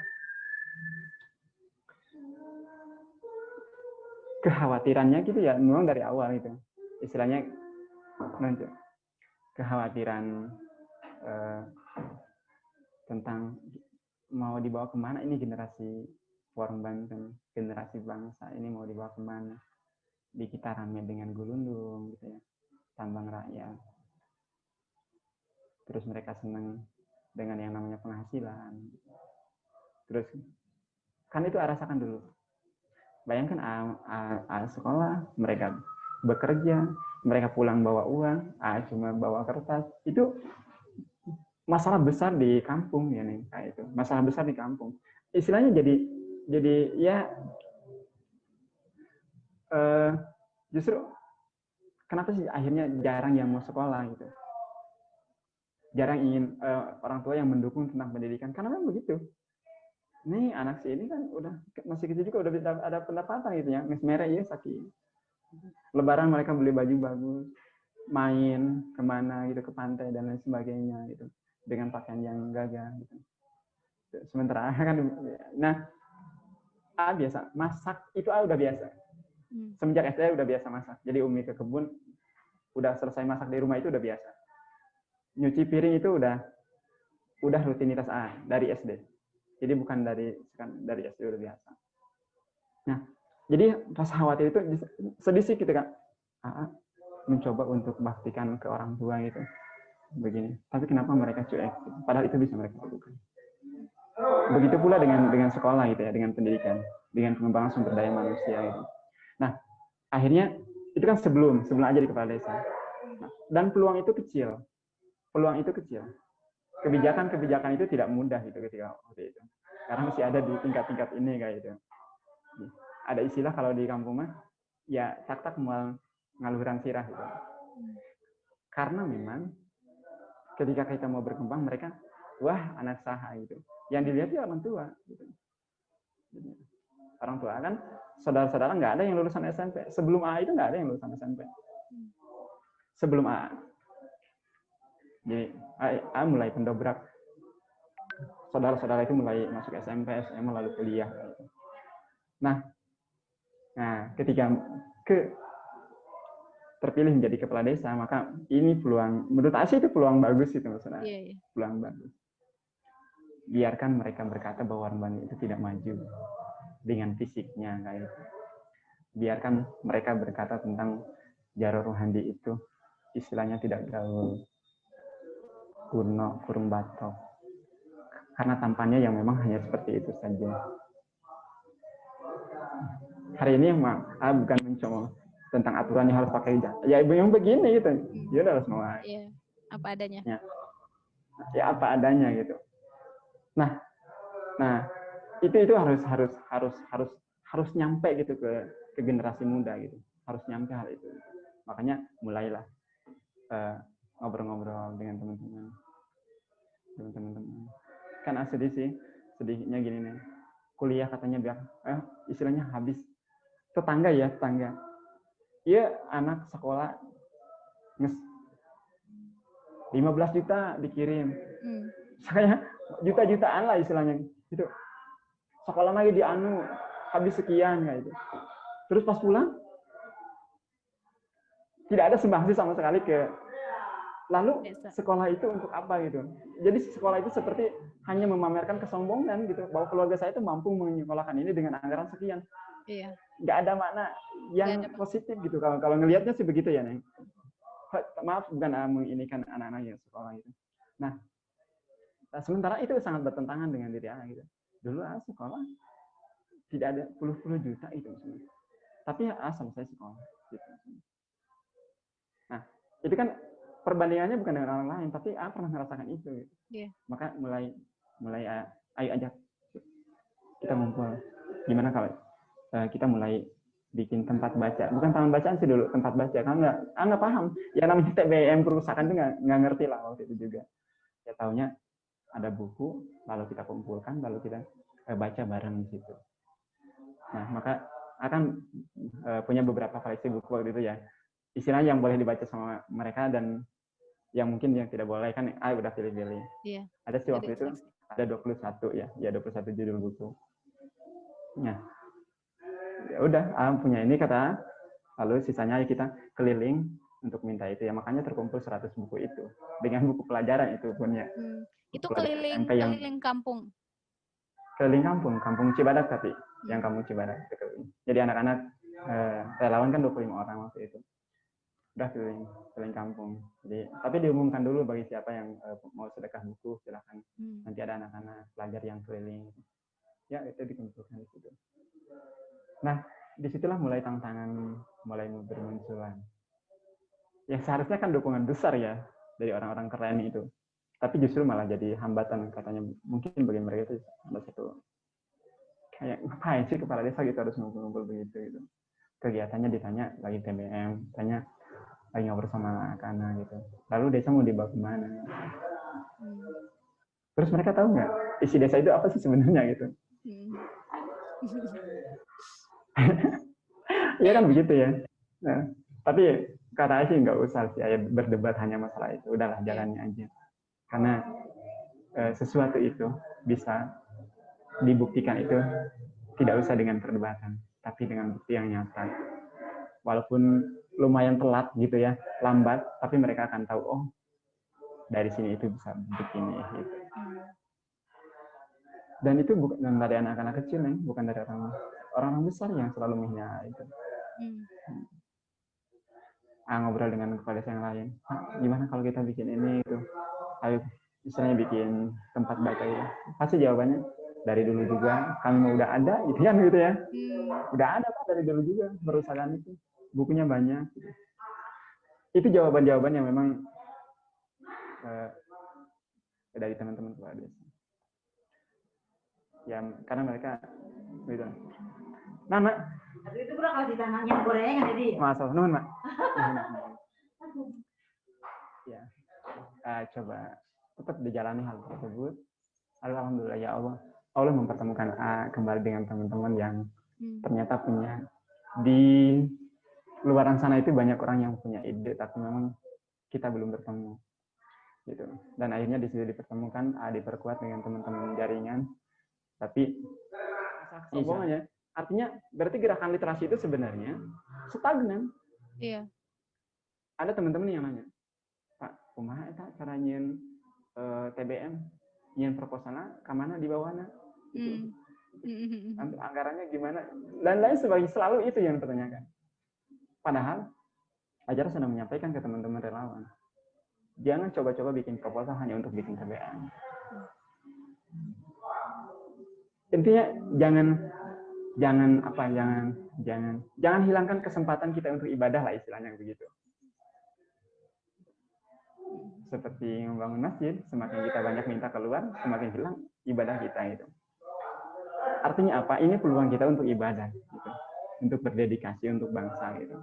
kekhawatirannya gitu ya memang dari awal itu. Istilahnya kekhawatiran tentang mau dibawa kemana ini generasi Warung Banten, generasi bangsa ini mau dibawa kemana. Di kita rame dengan gulundung gitu ya, tambang rakyat. Terus mereka senang dengan yang namanya penghasilan. Terus kan itu rasakan dulu. Bayangkan sekolah, mereka bekerja, mereka pulang bawa uang, cuma bawa kertas. Itu masalah besar di kampung ya nih, kayak itu. Masalah besar di kampung. Istilahnya jadi ya justru kenapa sih akhirnya jarang yang mau sekolah gitu. Jarang ingin orang tua yang mendukung tentang pendidikan karena memang begitu. Nih anak si ini kan udah masih kecil juga udah ada pendapatan gitu ya, merek ya sakit. Lebaran mereka beli baju bagus, main kemana gitu ke pantai dan lain sebagainya gitu dengan pakaian yang gagah gitu. Sementara kan, nah biasa masak itu udah biasa. Semenjak SD udah biasa masak. Jadi Umi ke kebun udah selesai masak di rumah itu udah biasa. Nyuci piring itu udah rutinitas dari SD. Jadi bukan dari SD udah biasa. Nah, jadi pas khawatir itu sedih sih gitu kan. Mencoba untuk baktikan ke orang tua gitu. Begini. Tapi kenapa mereka cuek? Padahal itu bisa mereka lakukan. Begitu pula dengan sekolah gitu ya, dengan pendidikan, dengan pengembangan sumber daya manusia gitu. Nah, akhirnya itu kan sebelum aja di kepala desa. Nah, dan peluang itu kecil. Kebijakan itu tidak mudah gitu ketika waktu itu. Karena masih ada di tingkat-tingkat ini kayak gitu. Ada istilah kalau di kampung mah ya tak mual ngaluhuran sirah gitu. Karena memang ketika kita mau berkembang mereka wah anak saha gitu. Yang dilihat ya orang tua gitu. Orang tua kan saudara-saudara nggak ada yang lulusan SMP. Sebelum A itu nggak ada yang lulusan SMP. Sebelum A. Jadi A mulai pendobrak. Saudara-saudara itu mulai masuk SMP, SMA lalu kuliah. Gitu. Nah, ketika terpilih menjadi kepala desa, maka ini peluang, menurut Asia itu peluang bagus itu maksudnya. Yeah. Peluang bagus. Biarkan mereka berkata bahwa orang Bani itu tidak maju dengan fisiknya kayak itu. Biarkan mereka berkata tentang Jaro Ruhandi itu istilahnya tidak gaul, kuno, kurung batok. Karena tampannya yang memang hanya seperti itu saja. Hari ini bukan mencoba tentang aturannya harus pakai hijab. Ya yang begini gitu. Ya udah semua. Iya, apa adanya. Ya apa adanya gitu. Nah, itu harus nyampe gitu ke generasi muda gitu. Harus nyampe hal itu. Makanya mulailah ngobrol-ngobrol dengan teman-teman. Kan sedihnya gini nih. Kuliah katanya biar istilahnya habis. Tetangga. Iya, anak sekolah 15 juta dikirim. Saya juta-jutaan lah istilahnya gitu. Sekolah lagi di habis sekian kayak itu. Terus pas pulang tidak ada sumbangsi sama sekali lalu sekolah itu untuk apa gitu. Jadi sekolah itu seperti hanya memamerkan kesombongan gitu bahwa keluarga saya itu mampu menyekolahkan ini dengan anggaran sekian. Iya. Nggak ada makna yang positif gitu kalau ngelihatnya sih begitu ya, Neng. Maaf bukan menginikan anak-anak yang sekolah gitu. Nah, sementara itu sangat bertentangan dengan diri anak gitu. Dulu sekolah tidak ada puluh-puluh juta itu maksudnya. Tapi selesai sekolah gitu. Nah, itu kan perbandingannya bukan dengan orang lain, tapi pernah merasakan itu gitu. Yeah. Maka mulai ayo ajak kita ngumpul. Gimana kalau kita mulai bikin tempat baca, bukan taman bacaan sih dulu, tempat baca. Kan nggak paham. Yang namanya TBM kerusakan itu nggak ngerti lah waktu itu juga. Ya taunya ada buku, lalu kita kumpulkan, lalu kita baca bareng di situ. Nah, maka akan punya beberapa koleksi buku waktu itu ya. Istilahnya yang boleh dibaca sama mereka dan yang mungkin yang tidak boleh kan udah pilih-pilih. Iya. Ada sih waktu itu ada 21 ya. Ya 21 judul buku. Nah, ya udah punya ini kata, lalu sisanya kita keliling untuk minta itu ya, makanya terkumpul 100 buku itu dengan buku pelajaran itu punya. Itu keliling kampung. Keliling kampung Cibadak tapi yang kampung Cibadak. Jadi anak-anak relawan kan 25 orang waktu itu. Udah keliling kampung. Jadi tapi diumumkan dulu bagi siapa yang mau sedekah buku silakan. Nanti ada anak-anak pelajar yang keliling. Ya itu dikumpulkan di situ. Nah, disitulah mulai tantangan mulai bermunculan. Yang seharusnya kan dukungan besar ya dari orang-orang keren itu. Tapi justru malah jadi hambatan katanya. Mungkin bagi mereka itu ada satu kayak ngapain sih kepala desa gitu harus ngumpul-ngumpul begitu gitu. Kegiatannya ditanya lagi TBM, tanya lagi ngobrol sama anak-anak gitu. Lalu desa mau dibawa kemana? Terus mereka tahu nggak isi desa itu apa sih sebenarnya gitu? Iya kan begitu ya. Nah, tapi kata sih nggak usah sih berdebat hanya masalah itu. Udahlah jalannya aja. Karena sesuatu itu bisa dibuktikan itu tidak usah dengan perdebatan, tapi dengan bukti yang nyata. Walaupun lumayan telat gitu ya, lambat, tapi mereka akan tahu, oh dari sini itu bisa begini gitu. Dan itu bukan dari anak-anak kecil nih, bukan dari orang besar yang selalu menghina itu. Ngobrol dengan kepala desa yang lain, gimana kalau kita bikin ini itu, ayo misalnya bikin tempat baca ya, pasti jawabannya dari dulu juga kami mau udah ada gitu kan gitu ya. Udah ada Pak dari dulu juga perusahaan itu, bukunya banyak gitu. Itu jawaban-jawaban yang memang dari teman-teman kepala desa ya, karena mereka gitu. Nana itu pula kalau ditanamnya gorengan jadi masalah nuhun Mak. Ya, coba tetap dijalani hal tersebut. Alhamdulillah ya Allah mempertemukan kembali dengan teman-teman yang ternyata punya di luaran sana itu banyak orang yang punya ide, tapi memang kita belum bertemu gitu. Dan akhirnya di situ dipertemukan, diperkuat dengan teman-teman jaringan. Tapi sombongnya, artinya berarti gerakan literasi itu sebenarnya stagnan. Iya. Ada teman-teman yang nanya, Pak, kumaha eta cara nyeun TBM, nyeun proposalna ka mana di bawahna? Gitu. Anggarannya gimana? Dan lain sebagainya, selalu itu yang dipertanyakan. Padahal Ajar sedang menyampaikan ke teman-teman relawan, jangan coba-coba bikin proposal hanya untuk bikin TBM. Intinya jangan hilangkan kesempatan kita untuk ibadah lah, istilahnya begitu. Seperti membangun masjid, semakin kita banyak minta keluar, semakin hilang ibadah kita itu. Artinya apa? Ini peluang kita untuk ibadah gitu. Untuk berdedikasi untuk bangsa gitu.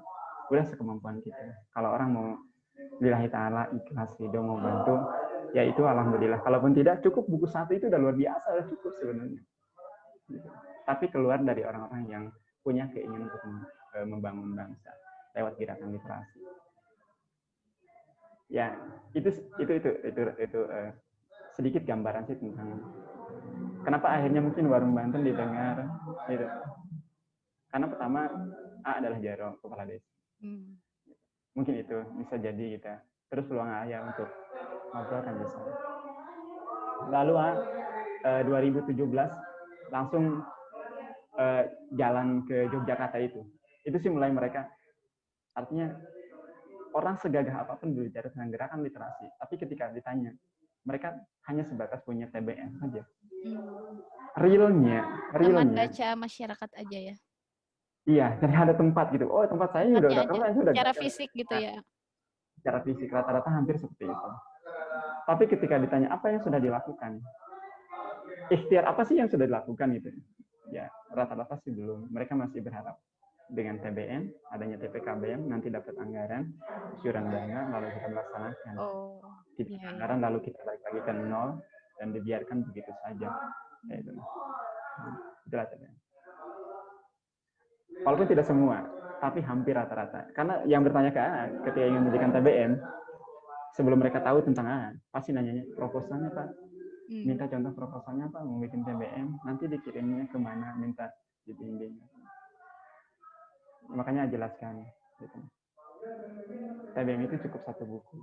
Udah sekemampuan kita. Kalau orang mau lillahi ta'ala ikhlas gitu mau bantu, ya itu alhamdulillah. Kalaupun tidak, cukup buku 1 itu udah luar biasa, udah cukup sebenarnya. Gitu. Tapi keluar dari orang-orang yang punya keinginan untuk membangun bangsa lewat gerakan literasi. Ya, itu sedikit gambaran sih tentang kenapa akhirnya mungkin Warung Banten didengar gitu. Karena pertama adalah Jaro, kepala desa. Mungkin itu bisa jadi kita terus peluang ayah untuk ngobrol kan bisa. Lalu 2017 langsung jalan ke Yogyakarta itu sih mulai mereka, artinya orang segagah apapun berbicara tentang gerakan literasi, tapi ketika ditanya mereka hanya sebatas punya TBM saja. Realnya Taman baca masyarakat aja ya. Iya, jadi ada tempat gitu. Oh, tempat saya udah keren, sudah secara fisik gitu ya. Secara fisik rata-rata hampir seperti itu. Tapi ketika ditanya apa yang sudah dilakukan, ikhtiar apa sih yang sudah dilakukan gitu? Ya, rata-rata sih belum. Mereka masih berharap dengan TBM, adanya TPKBM, nanti dapat anggaran, iuran dana, lalu kita melaksanakan. Tidak anggaran, lalu kita balik lagi ke nol, dan dibiarkan begitu saja. Itu. Itulah TBM. Walaupun tidak semua, tapi hampir rata-rata. Karena yang bertanya ke ketika ingin mendirikan TBM, sebelum mereka tahu tentang pasti nanyanya, proposalnya Pak, minta contoh proposalnya Pak, mau bikin TBM, nanti dikirimnya kemana, minta dibimbing. Makanya jelaskan. Gitu. TBM itu cukup 1 buku,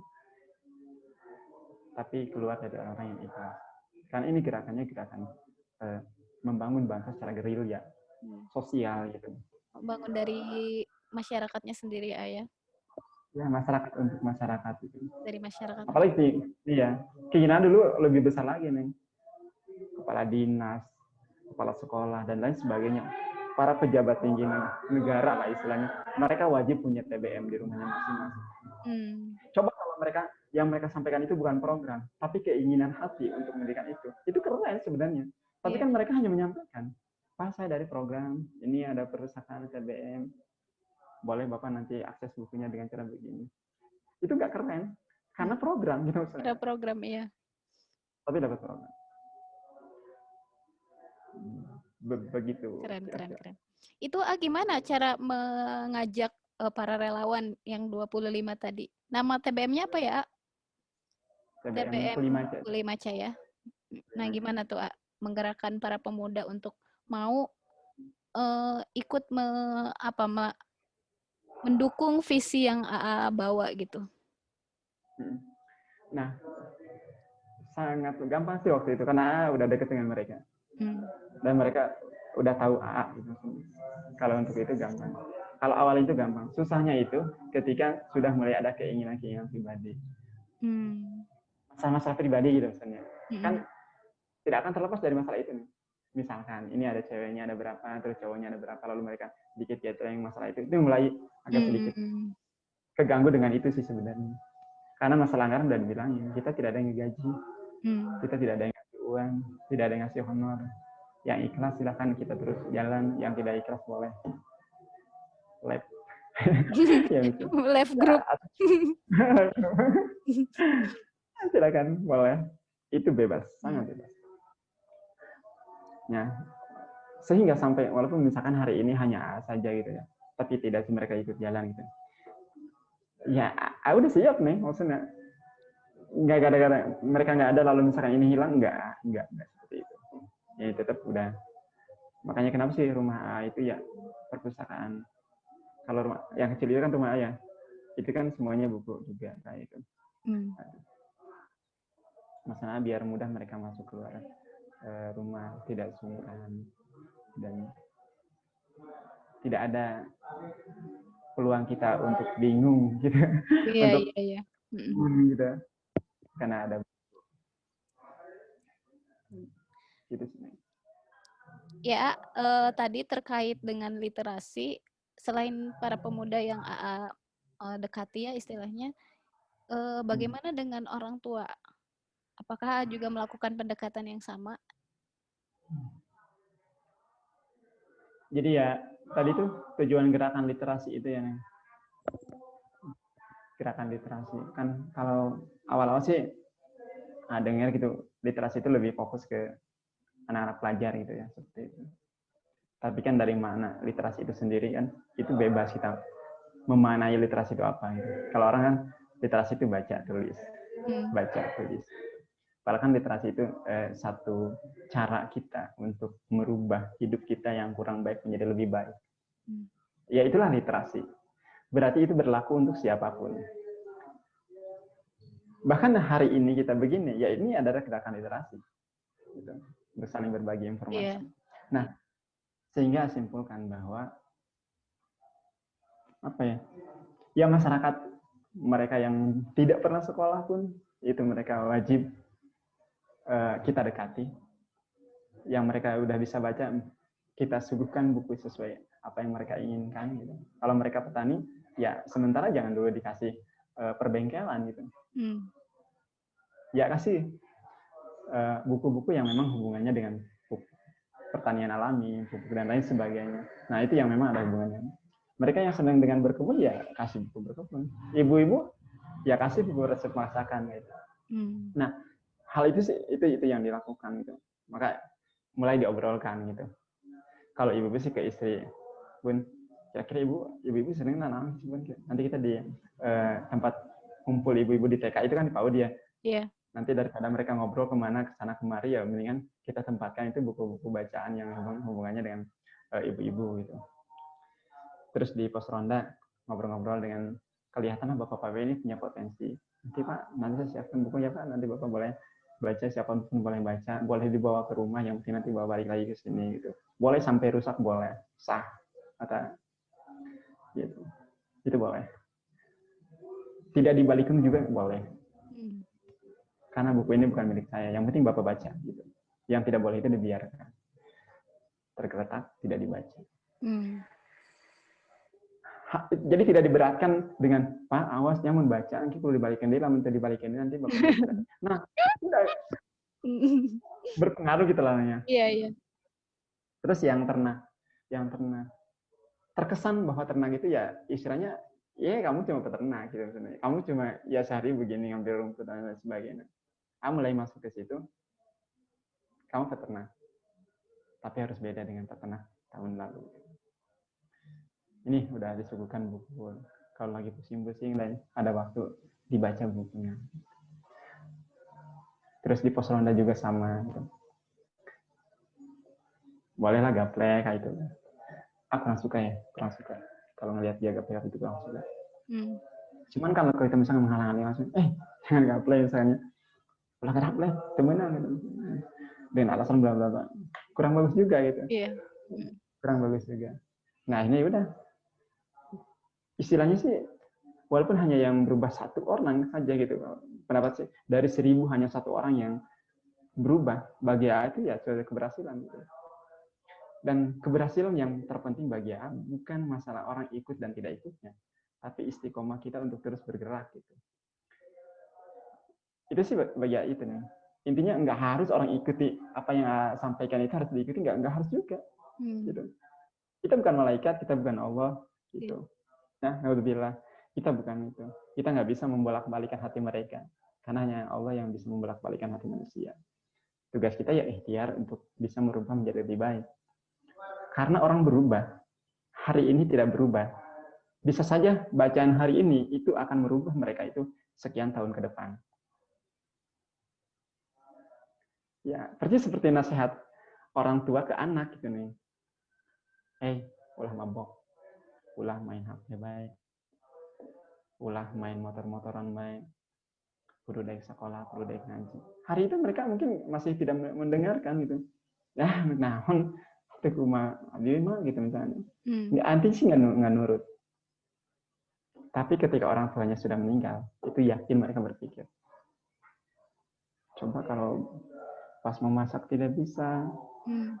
tapi keluar dari orang-orang yang ikhlas. Karena ini gerakan membangun bangsa secara gerilya, sosial gitu. Membangun dari masyarakatnya sendiri ya. Ya, masyarakat untuk masyarakat itu. Dari masyarakat. Apalagi keinginan dulu lebih besar lagi nih. Kepala dinas, kepala sekolah dan lain sebagainya. Para pejabat tinggi negara lah istilahnya, mereka wajib punya TBM di rumahnya masing-masing. Coba kalau yang mereka sampaikan itu bukan program, tapi keinginan hati untuk mendirikan itu keren sebenarnya. Tapi kan mereka hanya menyampaikan, Pak saya dari program, ini ada perpustakaan TBM, boleh Bapak nanti akses bukunya dengan cara begini. Itu nggak keren, karena program gitu. Ada program ya. Tapi dapat program. Begitu. Keren. Itu gimana cara mengajak para relawan yang 25 tadi? Nama TBM-nya apa ya? TBM Kulimaca ya. Nah, gimana tuh menggerakkan para pemuda untuk mau ikut mendukung visi yang AA bawa gitu. Nah, sangat gampang sih waktu itu karena AA udah deket dengan mereka. Dan mereka udah tahu AA gitu. Kalau untuk itu gampang. Kalau awal itu gampang. Susahnya itu ketika sudah mulai ada keinginan-keinginan pribadi. Masalah-masalah pribadi gitu misalnya. Kan tidak akan terlepas dari masalah itu nih. Misalkan ini ada ceweknya ada berapa, terus cowoknya ada berapa, lalu mereka sedikit yang masalah itu mulai agak sedikit keganggu dengan itu sih sebenarnya. Karena masalah anggaran udah dibilangin, kita tidak ada yang gaji, kita tidak ada yang ngasih uang, tidak ada yang ngasih honor. Yang ikhlas silahkan kita terus jalan, yang tidak ikhlas boleh lab. Left group. Silakan boleh, itu bebas, sangat bebas. Ya, sehingga sampai walaupun misalkan hari ini hanya A saja gitu ya, tapi tidak sih mereka ikut jalan gitu. Ya, udah siap nih maksudnya. Nggak gara-gara mereka nggak ada lalu misalkan ini hilang, nggak seperti itu. Ya tetap udah. Makanya kenapa sih rumah A itu ya perpustakaan. Kalau rumah yang kecil itu kan rumah A ya, itu kan semuanya buku juga kayak itu. Masalah biar mudah mereka masuk keluar rumah, tidak sungkan dan tidak ada peluang kita untuk bingung gitu. Iya, untuk iya. gitu. Karena ada gitu sih. Ya, tadi terkait dengan literasi, selain para pemuda yang AA dekati ya istilahnya, bagaimana dengan orang tua? Apakah juga melakukan pendekatan yang sama? Jadi ya tadi tuh tujuan gerakan literasi itu ya, gerakan literasi kan kalau awal-awal sih dengar gitu literasi itu lebih fokus ke anak-anak pelajar gitu ya seperti itu. Tapi kan dari mana literasi itu sendiri kan itu bebas kita memaknai literasi itu apa gitu. Kalau orang kan literasi itu baca tulis, baca tulis. Padahal kan literasi itu satu cara kita untuk merubah hidup kita yang kurang baik menjadi lebih baik. Ya itulah literasi. Berarti itu berlaku untuk siapapun. Bahkan hari ini kita begini, ya ini adalah gerakan literasi. Gitu. Saling berbagi informasi. Nah, sehingga simpulkan bahwa apa ya? Ya masyarakat mereka yang tidak pernah sekolah pun itu mereka wajib kita dekati. Yang mereka udah bisa baca, kita suguhkan buku sesuai apa yang mereka inginkan. Gitu. Kalau mereka petani, ya sementara jangan dulu dikasih perbengkelan gitu. Ya kasih buku-buku yang memang hubungannya dengan pertanian alami, pupuk dan lain sebagainya. Nah itu yang memang ada hubungannya. Mereka yang senang dengan berkebun ya kasih buku berkebun. Ibu-ibu ya kasih buku resep masakan gitu. Nah hal itu sih itu yang dilakukan gitu. Maka mulai diobrolkan gitu. Kalau ibu-ibu sih ke istri, Bun, kira-kira ibu-ibu senang nanam sih Bun. Nanti kita di tempat kumpul ibu-ibu di TK itu kan di PAUD ya. Iya. Nanti daripada mereka ngobrol kemana kesana kemari ya mendingan kita tempatkan itu buku-buku bacaan yang hubungannya dengan ibu-ibu gitu. Terus di pos ronda ngobrol-ngobrol dengan kelihatan Bapak PW ini punya potensi. Nanti Pak, nanti saya siapkan bukunya Pak, nanti Bapak boleh baca, siapapun boleh baca, boleh dibawa ke rumah, yang penting nanti bawa balik lagi ke sini gitu. Boleh sampai rusak boleh, sah atau gitu. Itu boleh. Tidak dibalikin juga boleh. Karena buku ini bukan milik saya, yang penting Bapak baca gitu. Yang tidak boleh itu dibiarkan. Tergeletak, tidak dibaca. Jadi tidak diberatkan dengan Pak, awas jangan membaca, nanti perlu dibalikin dia, lamun dibalikin dia nanti Bapak baca. Nah, tidak berpengaruh gitu lah. Iya. Terus yang ternak terkesan bahwa ternak itu ya istilahnya ya kamu cuma peternak gitu sebenarnya. Kamu cuma ya sehari begini ngambil rumput dan lain sebagainya. Kamu mulai masuk ke situ, kamu peternak. Tapi harus beda dengan peternak tahun lalu. Ini udah disuguhkan buku. Kalau lagi pusing-pusing dan ada waktu dibaca bukunya. Terus di pos ronda juga sama. Gitu. Bolehlah gaplek kayak itu. Kurang suka ya, kurang suka. kalau ngelihat dia gaplek itu langsung. Hmm. Cuman kalau kita misalnya menghalangi langsung, jangan gaplek misalnya, ulah gaplek, temenan gitu. Dengan alasan bla bla bla. Kurang bagus juga gitu. Iya. Kurang bagus juga. Nah ini udah, istilahnya sih, walaupun hanya yang berubah satu orang saja gitu, pendapat sih dari 1000 hanya satu orang yang berubah, bagi A itu ya sudah keberhasilan gitu. Dan keberhasilan yang terpenting bagi A bukan masalah orang ikut dan tidak ikutnya, tapi istiqomah kita untuk terus bergerak gitu. Itu sih bagi A itu nih. Intinya nggak harus orang ikuti apa yang A sampaikan itu harus diikuti, nggak harus juga. Gitu. Kita bukan malaikat, kita bukan Allah gitu. Nah, naudzubillah, kita bukan itu. Kita nggak bisa membolak-balikan hati mereka, karena hanya Allah yang bisa membolak-balikan hati manusia. Tugas kita ya ikhtiar untuk bisa merubah menjadi lebih baik. Karena orang berubah, hari ini tidak berubah. Bisa saja bacaan hari ini itu akan merubah mereka itu sekian tahun ke depan. Ya, persis seperti nasihat orang tua ke anak gitu nih. Ulah mabok, ulah main HP baik, ulah main motor-motoran baik, kudu daek sekolah, kudu daek ngaji. Hari itu mereka mungkin masih tidak mendengarkan gitu. Ya, naon teh kumaha abdi mah gitu misalnya. Nggak anti sih nggak nurut. Tapi ketika orang tuanya sudah meninggal, itu yakin mereka berpikir. Coba kalau pas mau masak tidak bisa,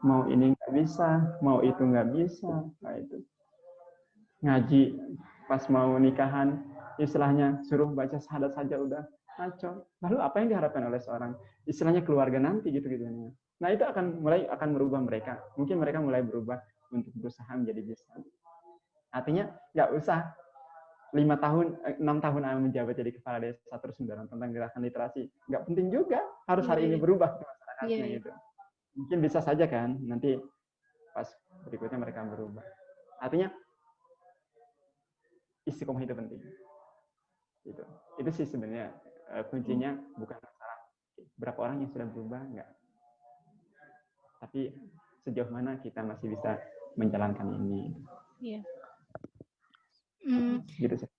mau ini nggak bisa, mau itu nggak bisa, nah itu. Ngaji pas mau nikahan, istilahnya suruh baca syahadat saja udah ngaco. Lalu apa yang diharapkan oleh seorang istilahnya keluarga nanti gitu. Nah itu akan merubah mereka. Mungkin mereka mulai berubah untuk berusaha menjadi bisa. Artinya nggak usah 6 tahun menjabat jadi kepala desa terus mendorong tentang gerakan literasi. Nggak penting juga harus hari ini berubah ke masyarakatnya gitu. Mungkin bisa saja kan nanti pas berikutnya mereka berubah. Artinya istiqomah itu penting. Gitu. Itu sih sebenarnya kuncinya bukan masalah berapa orang yang sudah berubah, enggak. Tapi sejauh mana kita masih bisa menjalankan ini. Iya. Gitu sih.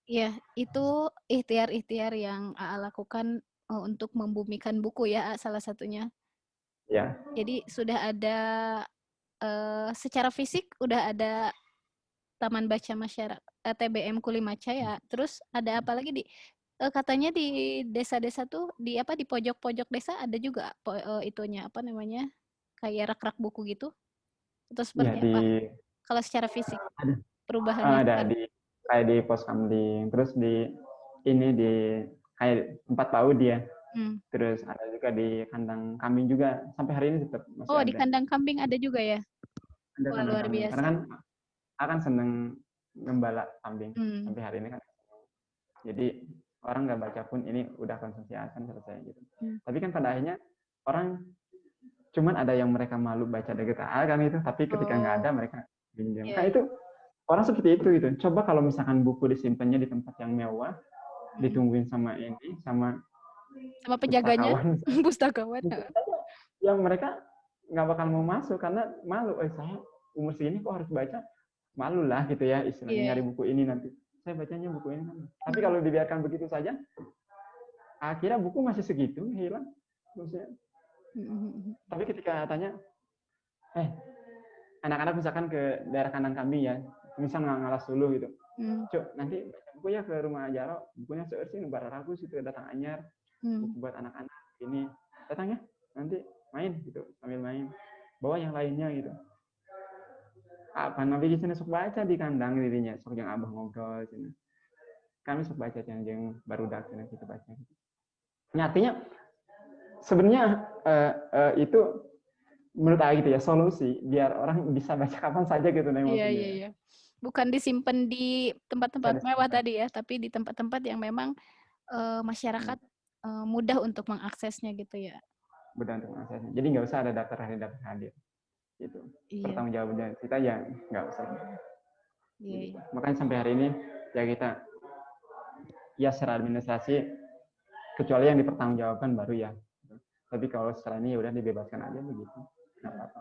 Iya, itu ikhtiar-ikhtiar yang AA lakukan untuk membumikan buku ya, salah satunya. Ya. Jadi sudah ada secara fisik udah ada Taman Baca Masyarakat TBM Kulimaca ya. Terus ada apa lagi katanya di desa-desa tuh di pojok-pojok desa ada juga itunya apa namanya? Kayak rak-rak buku gitu. Atau seperti apa? Kalau secara fisik perubahannya ada kayak di pos kamling, terus di kayak tempat PAUD ya. Terus ada juga di kandang kambing juga sampai hari ini tetap masih ada. Di kandang kambing ada juga ya? Ada kandang luar kambing. biasa. Karena kan akan seneng gembala kambing sampai hari ini kan. Jadi orang nggak baca pun ini udah konsumsi akan selesai gitu. Tapi kan pada akhirnya orang cuman ada yang mereka malu baca dari kan itu, tapi ketika nggak ada mereka pinjam. Kan itu orang seperti itu gitu. Coba kalau misalkan buku disimpannya di tempat yang mewah, ditungguin sama penjaganya, pustakawan. Yang mereka nggak bakal mau masuk karena malu. Saya umur segini kok harus baca, malu lah gitu ya istilahnya nyari buku ini nanti. Saya bacanya buku ini kan. Tapi kalau dibiarkan begitu saja, akhirnya buku masih segitu hilang. Maksudnya. Tapi ketika tanya, anak-anak misalkan ke daerah kandang kambing ya, misal ngalas dulu gitu. Cuk, nanti buku ya ke rumah Jaro, bukunya seueur sih 400 itu datang anyar, buku buat anak-anak ini datang ya, nanti main gitu, sambil main. Bawa yang lainnya gitu. Apa nabi di sini sok baca di kandang dirinya, sok yang abah ngobrol sini. Kami sok baca yang baru datang kita baca. Nyatinya sebenarnya itu menurut aku gitu ya solusi biar orang bisa baca kapan saja gitu nih maksudnya. Iya. Bukan disimpan di tempat-tempat mewah tadi ya, tapi di tempat-tempat yang memang masyarakat mudah untuk mengaksesnya gitu ya. Mudah untuk mengaksesnya. Jadi nggak usah ada daftar hadir. Gitu. Pertanggungjawaban kita ya nggak usah. Gitu. Makanya sampai hari ini ya kita ya secara administrasi kecuali yang dipertanggungjawabkan baru ya. Tapi kalau secara ini ya udah dibebaskan aja begitu. Nggak apa-apa.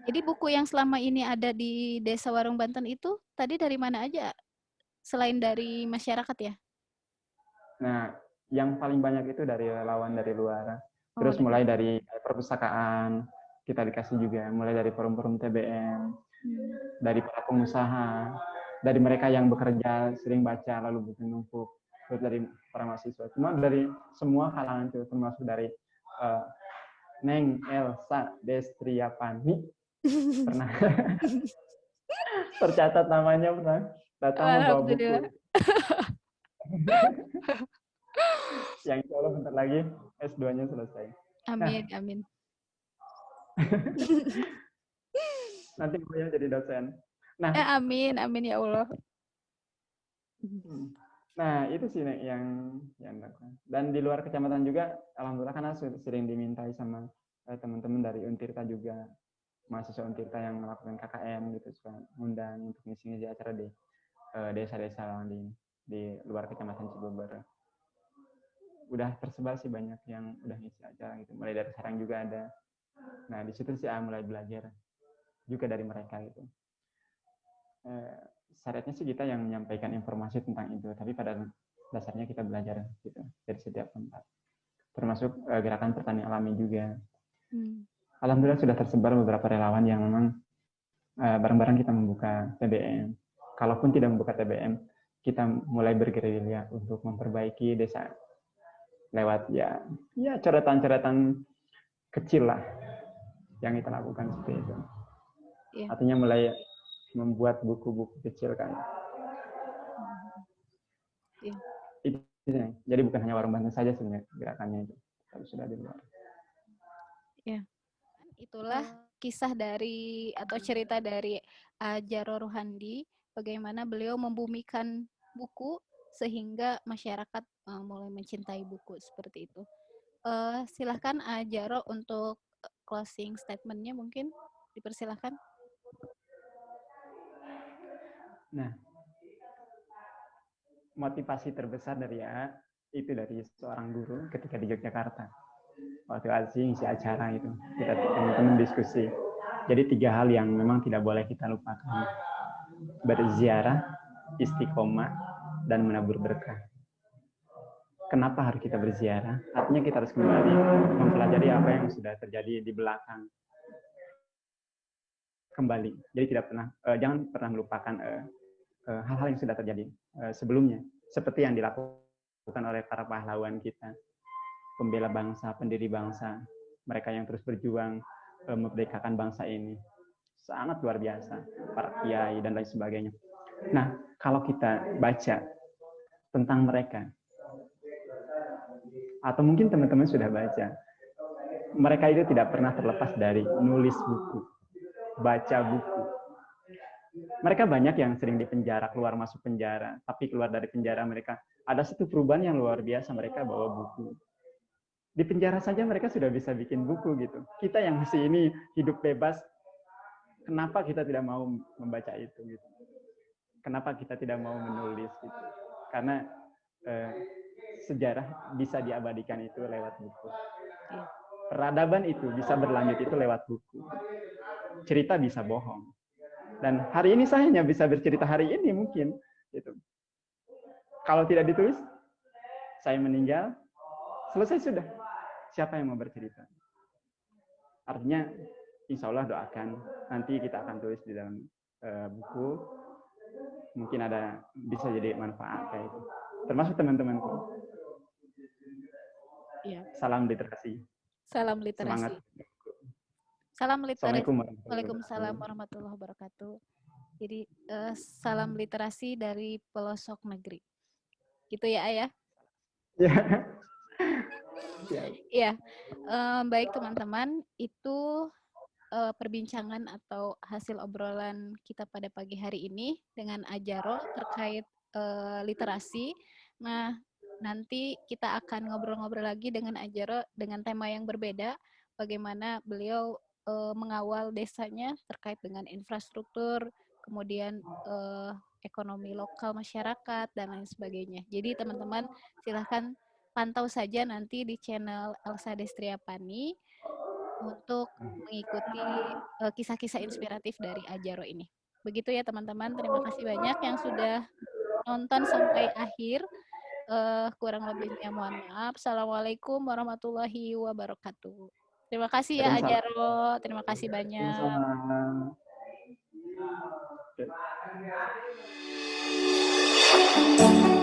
Jadi buku yang selama ini ada di Desa Warung Banten itu tadi dari mana aja? Selain dari masyarakat ya? Nah, yang paling banyak itu dari relawan dari luar. Oh, Terus dari mulai luar. dari perpustakaan, kita dikasih juga, mulai dari forum-forum TBM, Hmm. dari para pengusaha, dari mereka yang bekerja sering baca lalu buku numpuk, terus dari para mahasiswa. Cuma dari semua kalangan itu, termasuk dari uh, Neng Elsa Destriapani pernah tercatat namanya, pernah datang membawa Alhamdulillah. buku yang insya Allah bentar lagi S2-nya selesai. Nah, Amin, amin. nanti gue jadi dosen. Nah, Amin, amin ya Allah. nah itu sih Nek, yang dilakukan. Dan di luar kecamatan juga, alhamdulillah karena sering dimintai sama teman-teman dari Untirta juga, mahasiswa Untirta yang melakukan KKN gitu, suka ngundang untuk ngisi-ngisi acara di desa-desa di luar kecamatan Cibober. Udah tersebar sih banyak yang udah ngisi acara gitu, mulai dari Sarang juga ada. Nah di situ sih mulai belajar juga dari mereka gitu. Syaratnya sih kita yang menyampaikan informasi tentang itu, tapi pada dasarnya kita belajar gitu dari setiap tempat, termasuk gerakan pertanian alami juga. Alhamdulillah sudah tersebar beberapa relawan yang memang bareng-bareng kita membuka TBM. Kalaupun tidak membuka TBM, kita mulai bergerilya untuk memperbaiki desa lewat ya coretan-coretan kecil lah yang kita lakukan seperti itu. Yeah. Artinya mulai membuat buku-buku kecil kan. Yeah. Itu, jadi bukan hanya Warung Banten saja sebenarnya gerakannya itu, tapi sudah di luar. Ya, itulah kisah dari atau cerita dari Ajaro Ruhandi, bagaimana beliau membumikan buku sehingga masyarakat mulai mencintai buku seperti itu. Silahkan Ajaro untuk closing statement-nya mungkin dipersilahkan. Nah, motivasi terbesar dari itu dari seorang guru ketika di Yogyakarta. Waktu Aziz ngisi acara itu, kita teman-teman diskusi. Jadi 3 hal yang memang tidak boleh kita lupakan. Berziarah, istiqomah, dan menabur berkah. Kenapa harus kita berziarah? Artinya kita harus kembali mempelajari apa yang sudah terjadi di belakang. Kembali. Jadi jangan pernah melupakan hal-hal yang sudah terjadi sebelumnya. Seperti yang dilakukan oleh para pahlawan kita, pembela bangsa, pendiri bangsa, mereka yang terus berjuang memerdekakan bangsa ini. Sangat luar biasa, para kiai dan lain sebagainya. Nah, kalau kita baca tentang mereka, atau mungkin teman-teman sudah baca, mereka itu tidak pernah terlepas dari nulis buku, baca buku. Mereka banyak yang sering dipenjara, keluar masuk penjara, tapi keluar dari penjara mereka ada satu perubahan yang luar biasa, mereka bawa buku. Di penjara saja mereka sudah bisa bikin buku gitu. Kita yang masih ini hidup bebas, kenapa kita tidak mau membaca itu gitu? Kenapa kita tidak mau menulis gitu? Karena sejarah bisa diabadikan itu lewat buku. Peradaban itu bisa berlanjut itu lewat buku. Cerita bisa bohong. Dan hari ini saya hanya bisa bercerita hari ini mungkin gitu. Kalau tidak ditulis, saya meninggal, selesai sudah. Siapa yang mau bercerita? Artinya, insya Allah doakan. Nanti kita akan tulis di dalam buku. Mungkin bisa jadi manfaat kayak itu. Termasuk teman-temanku. Ya. Salam literasi. Salam literasi. Semangat. Salam literasi. Assalamualaikum Waalaikumsalam warahmatullahi wabarakatuh. Jadi salam literasi dari pelosok negeri. Gitu ya, Ayah? Ya. Baik teman-teman, itu perbincangan atau hasil obrolan kita pada pagi hari ini dengan Ajaro terkait literasi. Nah, nanti kita akan ngobrol-ngobrol lagi dengan Ajaro dengan tema yang berbeda, bagaimana beliau mengawal desanya terkait dengan infrastruktur, kemudian ekonomi lokal masyarakat, dan lain sebagainya. Jadi teman-teman silahkan pantau saja nanti di channel Elsa Destriapani. untuk mengikuti kisah-kisah inspiratif dari Ajaro ini. Begitu ya teman-teman, terima kasih banyak yang sudah nonton sampai akhir. Kurang lebihnya mohon maaf. Assalamualaikum warahmatullahi wabarakatuh. Terima kasih ya Waalaikumsalam. Ajaro, terima kasih banyak. Waalaikumsalam. Oke.